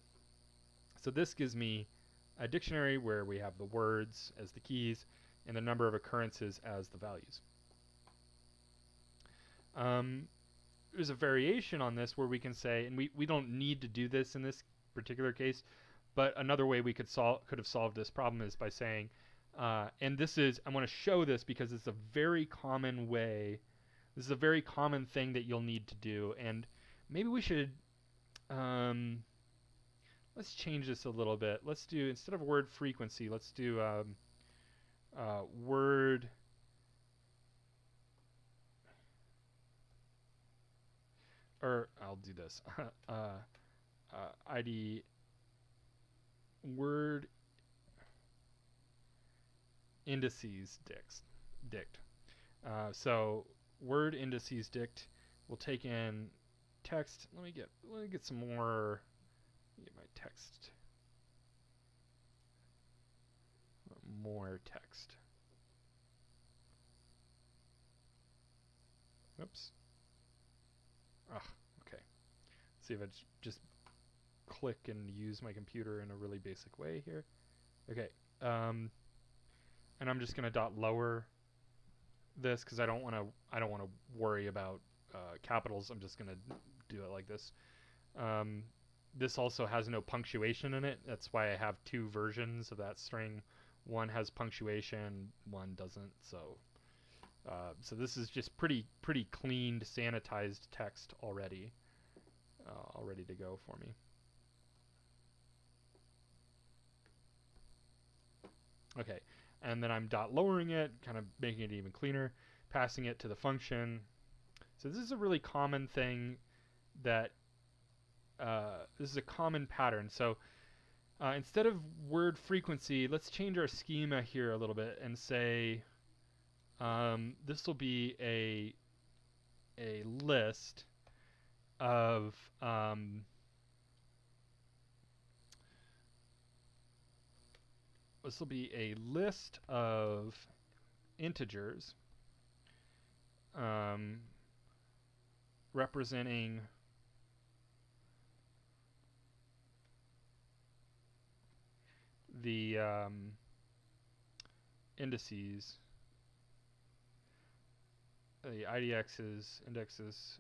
So this gives me a dictionary where we have the words as the keys and the number of occurrences as the values. There's a variation on this where we can say, and we don't need to do this in this particular case, but another way we could have solved this problem is by saying, and this is, I want to show this because it's a very common way, this is a very common thing that you'll need to do, and maybe we should, let's change this a little bit. Let's do, instead of word frequency, let's do word, or I'll do this, ID word indices dict. So word indices dict will take in text. Let me get some more. Get my text. More text. Oops. Okay. See if it's just click and use my computer in a really basic way here. Okay, and I'm just gonna dot lower this because I don't want to worry about capitals. I'm just gonna do it like this. This also has no punctuation in it. That's why I have two versions of that string. One has punctuation, one doesn't. So this is just pretty cleaned, sanitized text already, all ready to go for me. Okay, and then I'm dot lowering it, kind of making it even cleaner, passing it to the function. So this is a really common thing that this is a common pattern. So instead of word frequency, let's change our schema here a little bit and say this will be a list of this will be a list of integers representing the indices, the indexes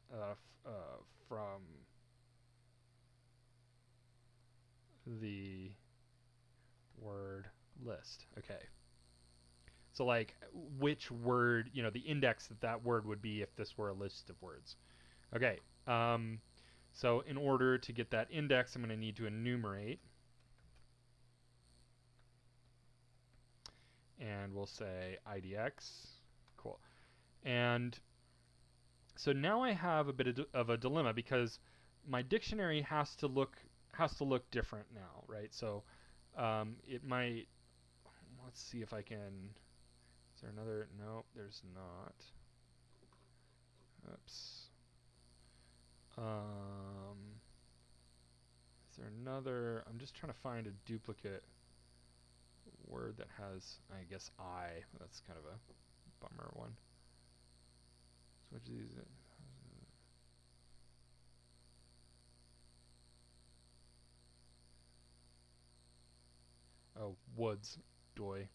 from the word list. Okay. So like which word, the index that word would be if this were a list of words. Okay. So in order to get that index, I'm going to need to enumerate. And we'll say IDX. Cool. And so now I have a bit of a dilemma because my dictionary has to look different now, right? So it might. Let's see if I can. Is there another? No, there's not. Oops. Is there another? I'm just trying to find a duplicate word that has, I guess, I. That's kind of a bummer one. So which of these? Oh, woods, doy.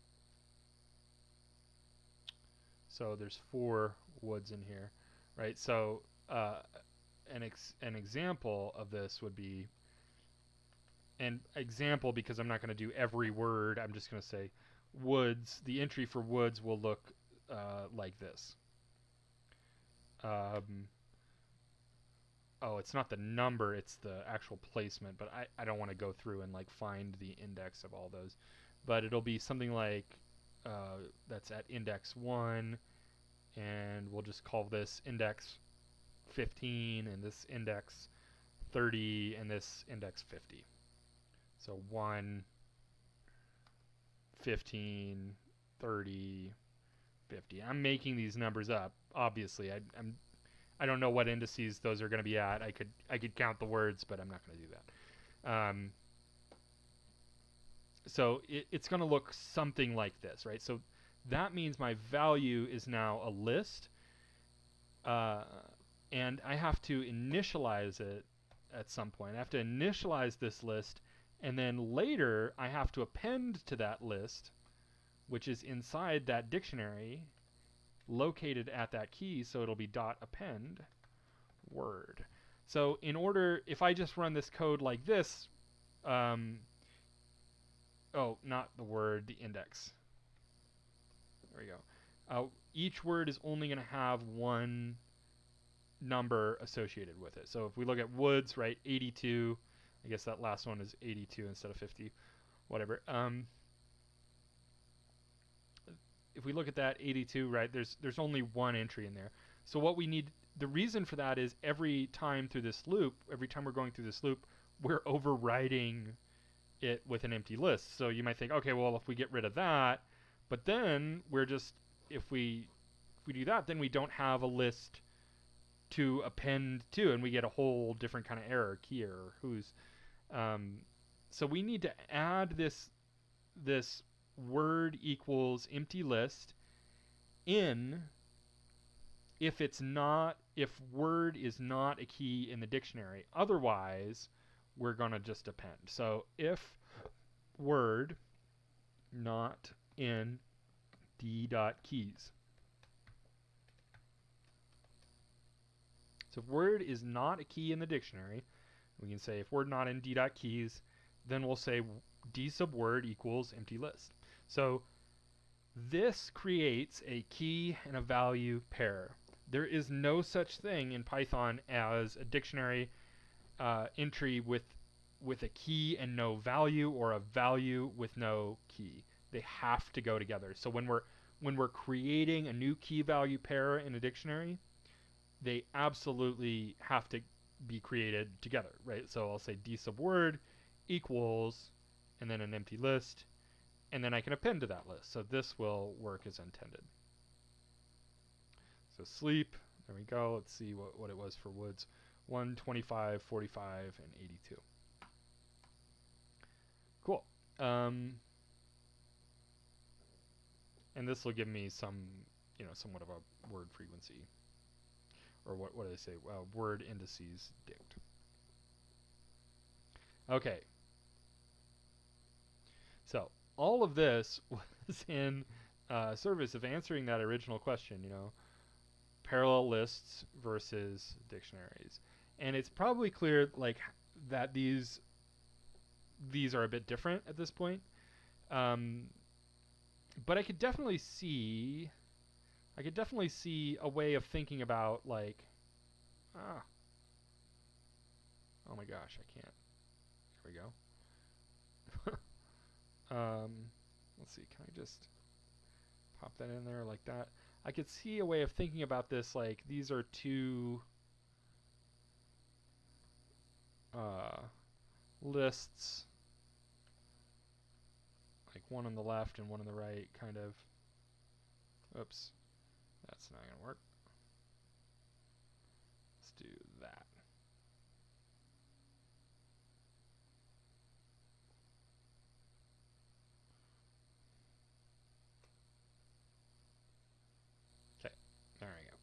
So there's 4 woods in here, right? So an example of this would be, an example because I'm not going to do every word. I'm just going to say woods. The entry for woods will look like this. Oh, it's not the number, it's the actual placement, but I don't want to go through and like find the index of all those. But it'll be something like that's at index 1, and we'll just call this index 15, and this index 30, and this index 50. So 1, 15, 30, 50. I'm making these numbers up, obviously. I don't know what indices those are going to be at. I could count the words, but I'm not going to do that. So it's going to look something like this, right? So that means my value is now a list, and I have to initialize it at some point. I have to initialize this list, and then later I have to append to that list, which is inside that dictionary, located at that key, so it'll be .append word. So in order, if I just run this code like this, oh, not the word, the index. There we go. Each word is only going to have one number associated with it. So if we look at woods, right, 82, I guess that last one is 82 instead of 50, whatever. If we look at that 82, right, there's only one entry in there. So what we need, the reason for that is every time through this loop, every time we're going through this loop, we're overriding it with an empty list. So you might think, okay, well, if we get rid of that, but then we're just, if we do that, then we don't have a list to append to, and we get a whole different kind of error, key error, who's. So we need to add this word equals empty list in if word is not a key in the dictionary. Otherwise, we're going to just append. So if word not in d.keys. So if word is not a key in the dictionary, we can say if word not in d.keys, then we'll say d sub word equals empty list. So this creates a key and a value pair. There is no such thing in Python as a dictionary entry with a key and no value, or a value with no key. They have to go together. So when we're creating a new key value pair in a dictionary, they absolutely have to be created together, right? So I'll say d sub word equals, and then an empty list, and then I can append to that list. So this will work as intended. So sleep, there we go. Let's see what it was for Woods. 1, 25, 45, and 82. Cool. And this will give me some, somewhat of a word frequency. Or what do they say? Word indices dict. Okay. So all of this was in service of answering that original question, parallel lists versus dictionaries. And it's probably clear that these are a bit different at this point. But I could definitely see a way of thinking about oh my gosh, I can't. Here we go. Let's see, can I just pop that in there like that? I could see a way of thinking about this like these are two lists, like one on the left and one on the right, kind of. Oops, that's not gonna work. Let's do that. Okay, there we go.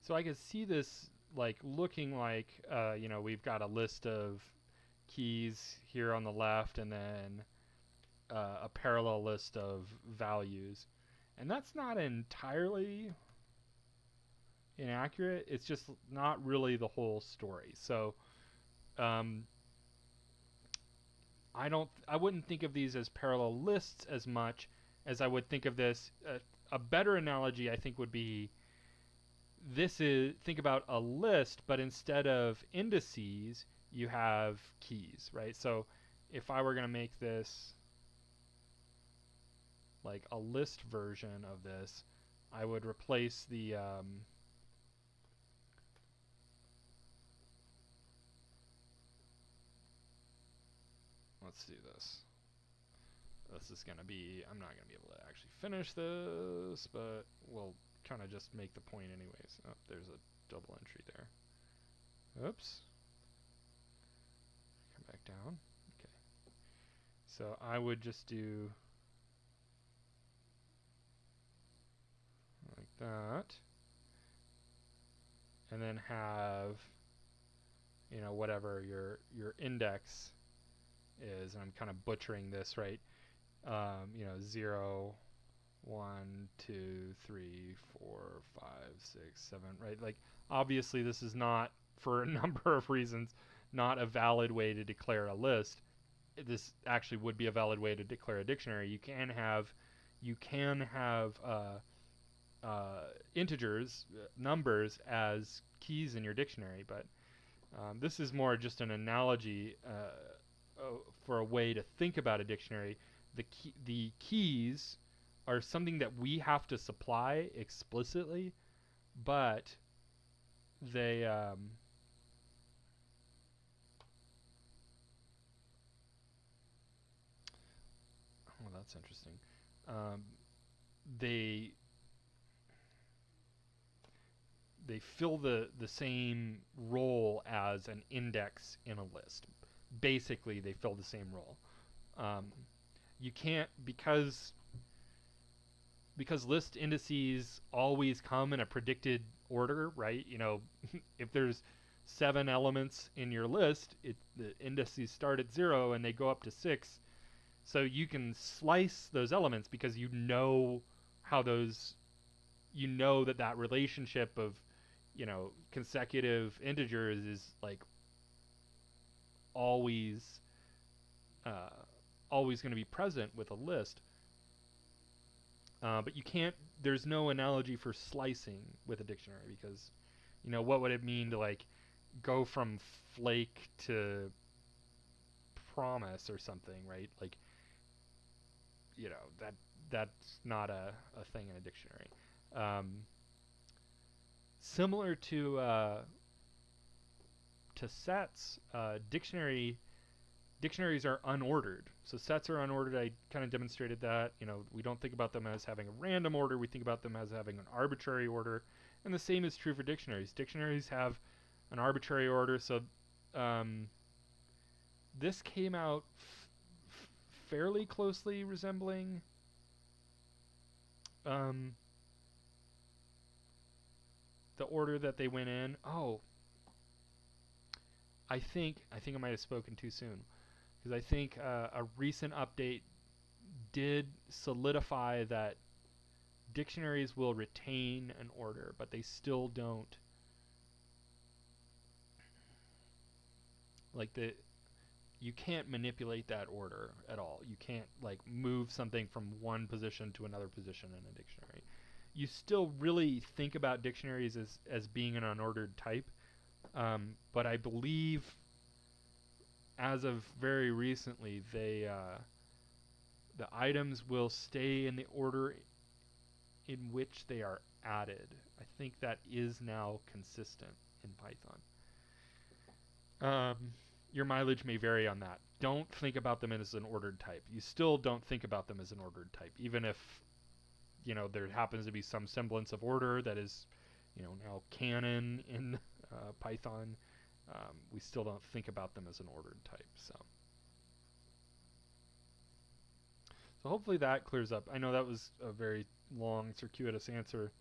So I could see this looking like, we've got a list of keys here on the left, and then a parallel list of values. And that's not entirely inaccurate. It's just not really the whole story. So I wouldn't think of these as parallel lists as much as I would think of this. A better analogy, I think, would be think about a list, but instead of indices, you have keys, right? So if I were going to make this like a list version of this, I would replace the let's do this. This is going to be, I'm not going to be able to actually finish this, but we'll kind of just make the point anyways. Oh, there's a double entry there. Oops. Come back down. Okay. So I would just do like that. And then have, whatever your index is. And I'm kind of butchering this, right? 0, 1, 2, 3, 4, 5, 6, 7, right? Like, obviously this is not, for a number of reasons, not a valid way to declare a list. This actually would be a valid way to declare a dictionary. You can have integers, numbers, as keys in your dictionary, but this is more just an analogy for a way to think about a dictionary. The keys are something that we have to supply explicitly, but they oh, that's interesting. They fill the same role as an index in a list. Basically, they fill the same role. You can't, because because list indices always come in a predicted order, right? You know, if there's 7 elements in your list, the indices start at 0 and they go up to 6. So you can slice those elements because you know how those, you know that relationship of, you know, consecutive integers is like always always going to be present with a list. But you can't, there's no analogy for slicing with a dictionary because, you know, what would it mean to like go from flake to promise or something, right? Like, you know, that's not a thing in a dictionary. Similar to sets, dictionaries are unordered. So sets are unordered. I kind of demonstrated that. You know, we don't think about them as having a random order. We think about them as having an arbitrary order. And the same is true for dictionaries. Dictionaries have an arbitrary order. So this came out fairly closely resembling the order that they went in. Oh, I think I might have spoken too soon, because I think a recent update did solidify that dictionaries will retain an order, but they still don't. Like you can't manipulate that order at all. You can't like move something from one position to another position in a dictionary. You still really think about dictionaries as being an unordered type, but I believe as of very recently, the items will stay in the order in which they are added. I think that is now consistent in Python. Your mileage may vary on that. Don't think about them as an ordered type. You still don't think about them as an ordered type, even if, you know, there happens to be some semblance of order that is, you know, now canon in Python. We still don't think about them as an ordered type. So hopefully that clears up. I know that was a very long, circuitous answer,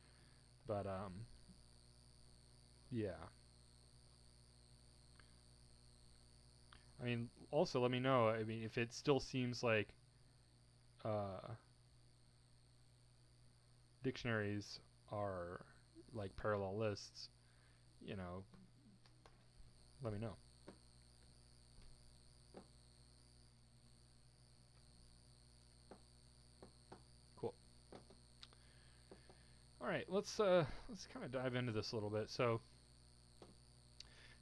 but yeah. I mean, also let me know. I mean, if it still seems like dictionaries are like parallel lists, you know, let me know. Cool. All right, let's kind of dive into this a little bit. So,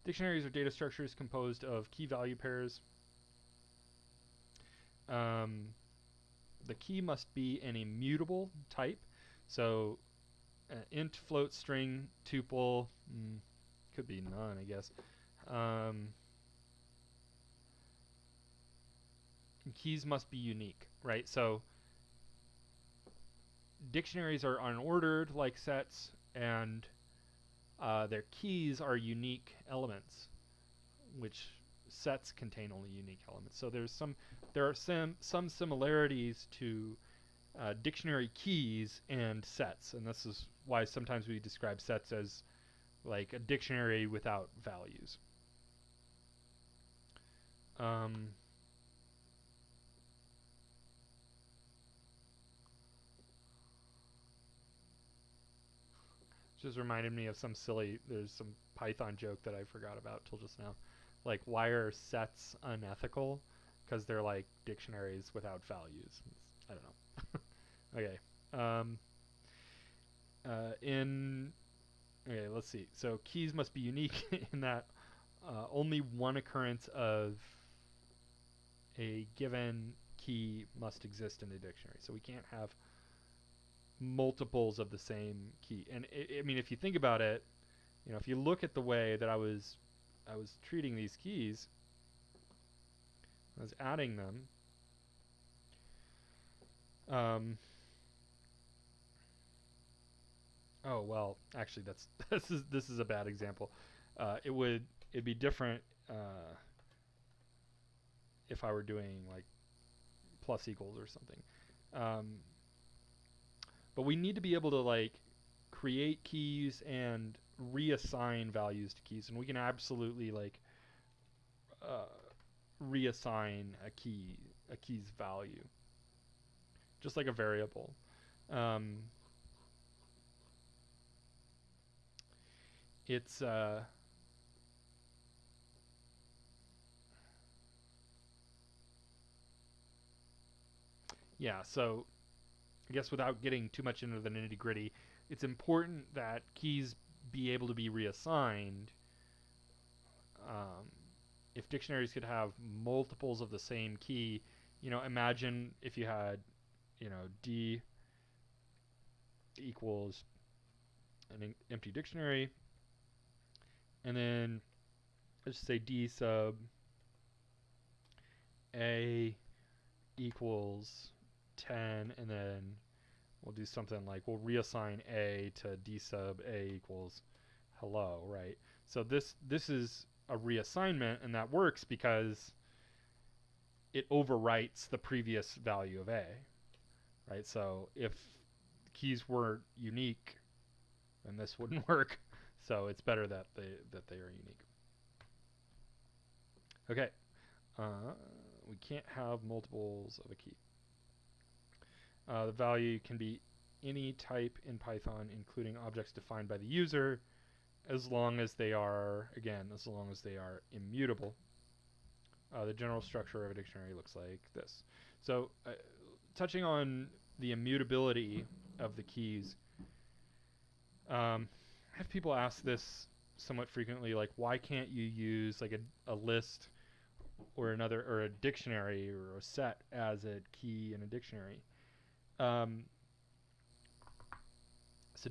dictionaries are data structures composed of key-value pairs. The key must be an immutable type. So, int, float, string, tuple, could be none, I guess. Keys must be unique, right? So dictionaries are unordered like sets, and their keys are unique elements, which sets contain only unique elements. So there are some similarities to dictionary keys and sets, and this is why sometimes we describe sets as like a dictionary without values. Just reminded me of there's some Python joke that I forgot about till just now. Like, why are sets unethical? Because they're like dictionaries without values. I don't know. Okay. Okay, let's see. So keys must be unique in that only one occurrence of a given key must exist in a dictionary. So we can't have multiples of the same key. And I mean, if you think about it, you know, if you look at the way that I was treating these keys, I was adding them. Oh well, actually, this is a bad example. It'd be different if I were doing like plus equals or something. But we need to be able to like create keys and reassign values to keys, and we can absolutely like reassign a key's value, just like a variable. It's yeah, so I guess without getting too much into the nitty gritty, it's important that keys be able to be reassigned. If dictionaries could have multiples of the same key, imagine if you had, D equals an empty dictionary, and then let's say D sub A equals 10, and then we'll do something like we'll reassign A to D sub A equals hello, right? So this is a reassignment, and that works because it overwrites the previous value of A, right? So if keys were unique, then this wouldn't work. So it's better that they are unique. Okay, we can't have multiples of a key. The value can be any type in Python, including objects defined by the user, as long as they are immutable. The general structure of a dictionary looks like this. So, touching on the immutability of the keys, I have people ask this somewhat frequently, like, why can't you use like a list or a dictionary or a set as a key in a dictionary? So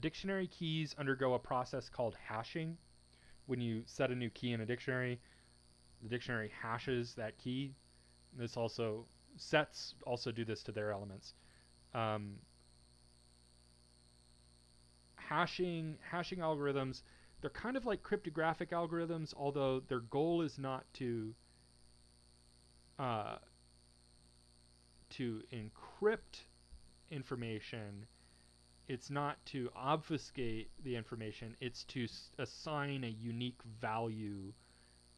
dictionary keys undergo a process called hashing. When you set a new key in a dictionary, the dictionary hashes that key. Sets also do this to their elements. Hashing algorithms, they're kind of like cryptographic algorithms, although their goal is not to encrypt information. It's not to obfuscate the information. It's to assign a unique value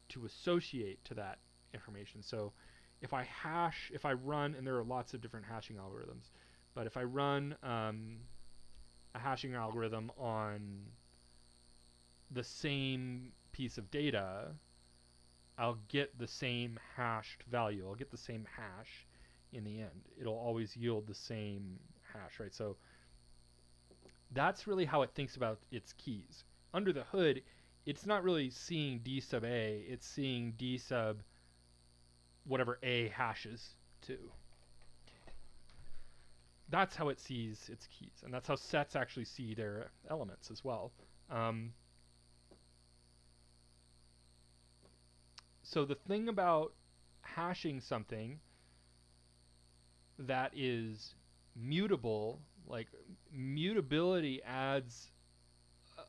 to associate to that information. So if I run, and there are lots of different hashing algorithms, but if I run a hashing algorithm on the same piece of data, I'll get the same hashed value. I'll get the same hash in the end. It'll always yield the same hash, right? So that's really how it thinks about its keys. Under the hood, it's not really seeing D sub A, it's seeing D sub whatever A hashes to. That's how it sees its keys, and that's how sets actually see their elements as well. So the thing about hashing something that is mutable, like mutability adds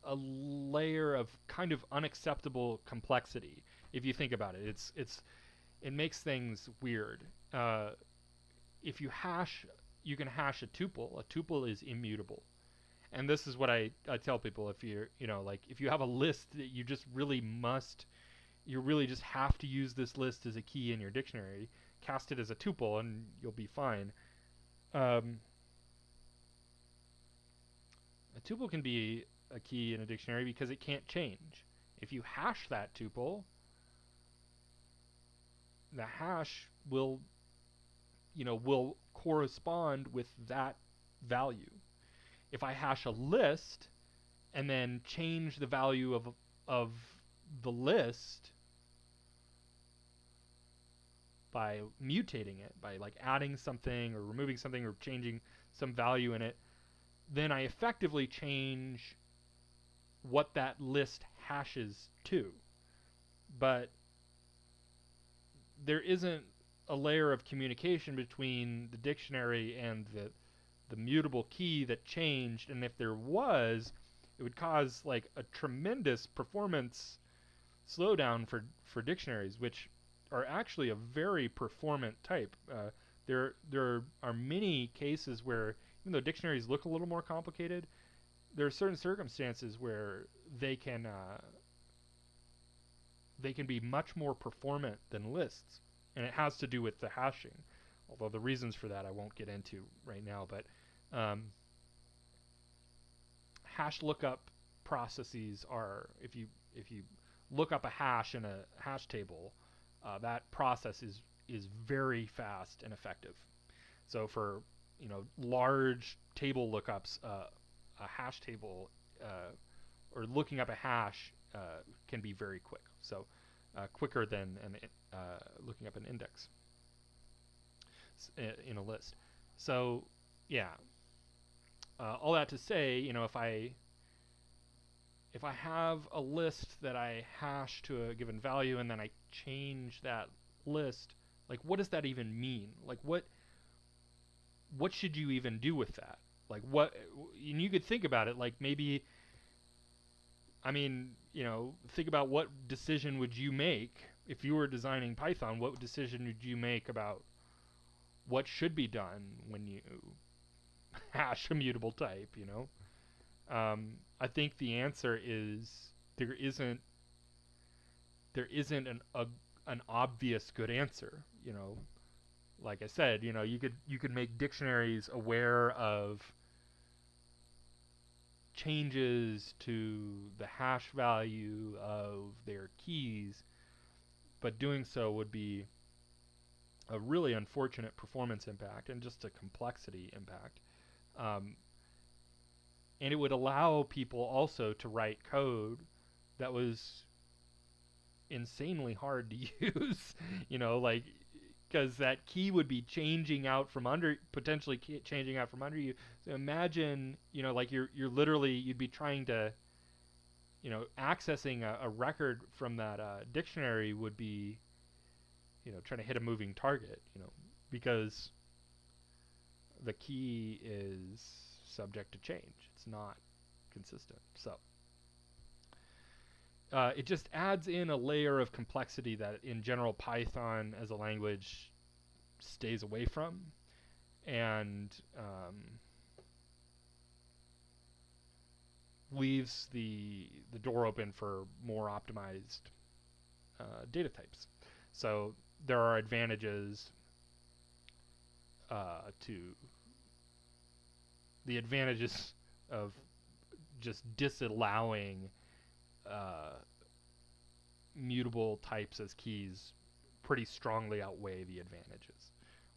a layer of kind of unacceptable complexity. If you think about it, it makes things weird. If you hash, you can hash a tuple. A tuple is immutable, and this is what I tell people. If if you have a list that you really just have to use this list as a key in your dictionary, cast it as a tuple, and you'll be fine. A tuple can be a key in a dictionary because it can't change. If you hash that tuple, the hash will correspond with that value. If I hash a list and then change the value of the list by mutating it, by like adding something or removing something or changing some value in it, then I effectively change what that list hashes to. But there isn't a layer of communication between the dictionary and the mutable key that changed, and if there was, it would cause like a tremendous performance slowdown for dictionaries, which are actually a very performant type. There are many cases where even though dictionaries look a little more complicated, there are certain circumstances where they can be much more performant than lists, and it has to do with the hashing. Although the reasons for that I won't get into right now, but hash lookup processes are, if you look up a hash in a hash table, that process is very fast and effective. So for large table lookups, a hash table or looking up a hash can be very quick. So quicker than looking up an index in a list. So yeah, all that to say, if I have a list that I hash to a given value and then I change that list, like what does that even mean? Like what should you even do with that? Like what, and you could think about it like maybe, think about what decision would you make if you were designing Python. What decision would you make about what should be done when you hash a mutable type, I think the answer is there isn't an obvious good answer. Like I said, you could make dictionaries aware of changes to the hash value of their keys, but doing so would be a really unfortunate performance impact and just a complexity impact. And it would allow people also to write code that was insanely hard to use, because that key would be changing out from under, potentially changing out from under you. So imagine, like you're literally, you'd be trying to, accessing a record from that dictionary would be, trying to hit a moving target, because the key is subject to change. It's not consistent. So it just adds in a layer of complexity that in general Python as a language stays away from, and leaves the door open for more optimized data types. So there are advantages to the advantages of just disallowing mutable types as keys pretty strongly outweigh the advantages,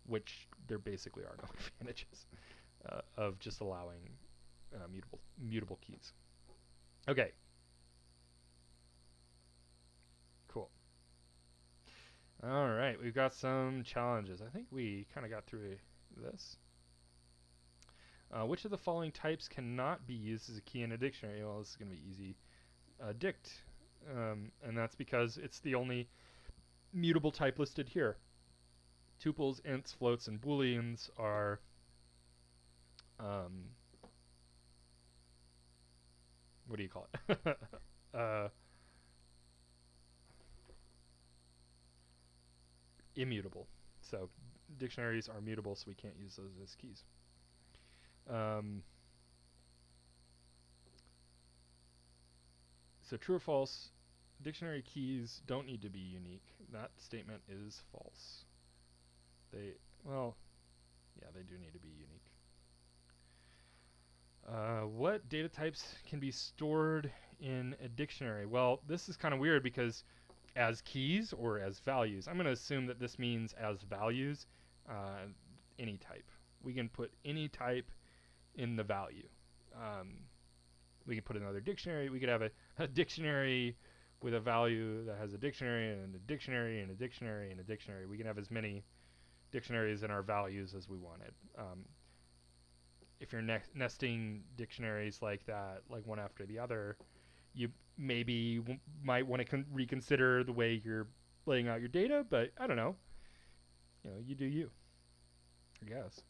which there basically are no advantages of just allowing mutable keys. Okay. Cool. All right, we've got some challenges. I think we kind of got through this. Which of the following types cannot be used as a key in a dictionary? Well, this is going to be easy. Dict. And that's because it's the only mutable type listed here. Tuples, ints, floats, and booleans are what do you call it? Immutable. So dictionaries are mutable, so we can't use those as keys. So true or false, dictionary keys don't need to be unique. That statement is false. They do need to be unique. What data types can be stored in a dictionary? Well, this is kind of weird because as keys or as values. I'm going to assume that this means as values, any type. We can put any type in the value. We can put another dictionary. We could have a dictionary with a value that has a dictionary and a dictionary and a dictionary and a dictionary. We can have as many dictionaries in our values as we wanted. If you're nesting dictionaries like that, like one after the other, you maybe might want to reconsider the way you're laying out your data, but I don't know. You do you, I guess.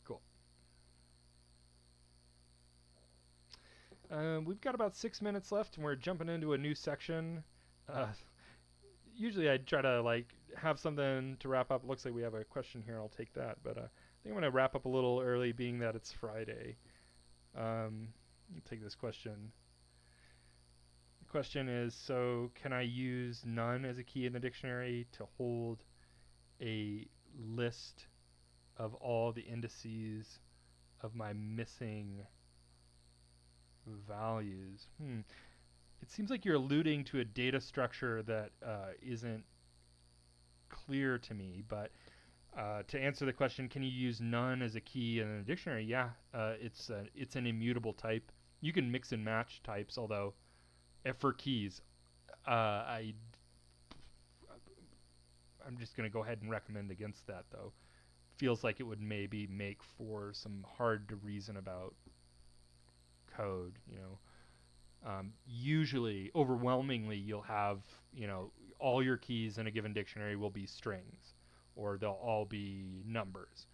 Cool. We've got about 6 minutes left, and we're jumping into a new section. Usually I'd try to have something to wrap up. Looks like we have a question here. I'll take that, but think I'm going to wrap up a little early, being that it's Friday. I'll take this question. The question is, so can I use none as a key in the dictionary to hold a list of all the indices of my missing values? It seems like you're alluding to a data structure that isn't clear to me, but to answer the question, can you use none as a key in a dictionary? Yeah, it's an immutable type. You can mix and match types, although for keys, I'm just going to go ahead and recommend against that, though. Feels like it would maybe make for some hard to reason about code, usually, overwhelmingly, you'll have, all your keys in a given dictionary will be strings, or they'll all be numbers.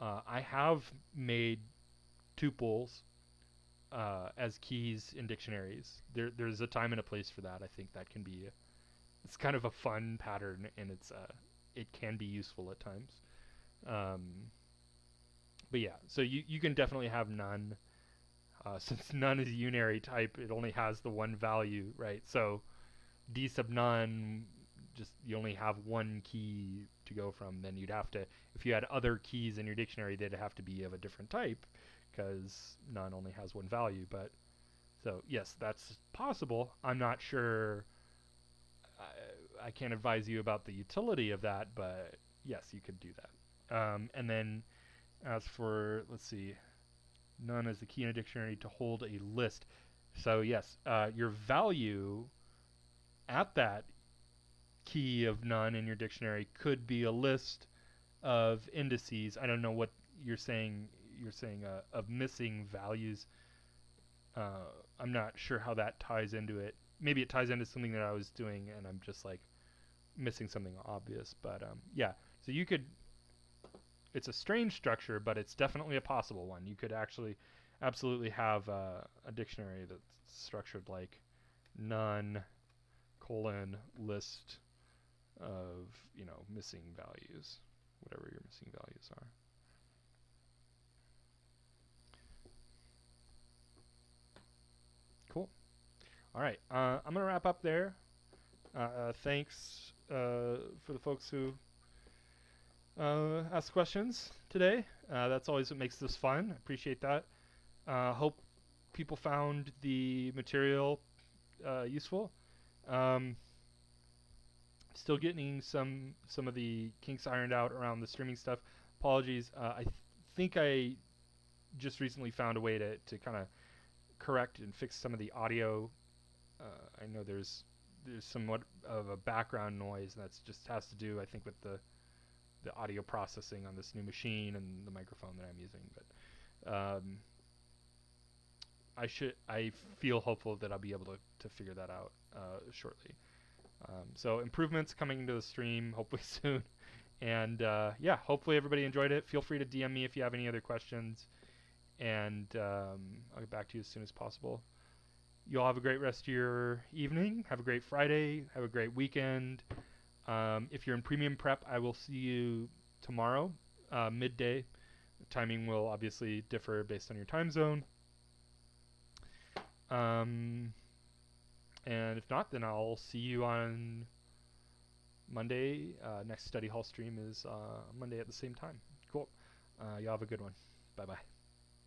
I have made tuples as keys in dictionaries. There's a time and a place for that. I think that can be, it's kind of a fun pattern, and it can be useful at times. But yeah, so you can definitely have none. Since none is a unary type, it only has the one value, right? So d sub none, just you only have one key to go from. Then you'd have to, if you had other keys in your dictionary, they'd have to be of a different type, because none only has one value. But so yes, that's possible. I'm not sure. I can't advise you about the utility of that, but yes, you could do that. And then as for, let's see, none as the key in a dictionary to hold a list. So yes, your value at that key of none in your dictionary could be a list of indices. I don't know what you're saying. You're saying of missing values. I'm not sure how that ties into it. Maybe it ties into something that I was doing, and I'm just like missing something obvious. But yeah, so you could. It's a strange structure, but it's definitely a possible one. You could actually absolutely have a dictionary that's structured like none colon list of, missing values, whatever your missing values are. Cool. All right. I'm going to wrap up there. Thanks for the folks who ask questions today. That's always what makes this fun. I appreciate that. Hope people found the material useful. Still getting some of the kinks ironed out around the streaming stuff. Apologies. I think I just recently found a way to kind of correct and fix some of the audio. I know there's somewhat of a background noise, and that's just has to do, I think, with the audio processing on this new machine and the microphone that I'm using. But I feel hopeful that I'll be able to figure that out shortly. So improvements coming into the stream hopefully soon. And yeah, hopefully everybody enjoyed it. Feel free to DM me if you have any other questions, and I'll get back to you as soon as possible. You all have a great rest of your evening. Have a great Friday. Have a great weekend. If you're in premium prep, I will see you tomorrow, midday. The timing will obviously differ based on your time zone. And if not, then I'll see you on Monday. Next study hall stream is Monday at the same time. Cool. Y'all have a good one. Bye-bye.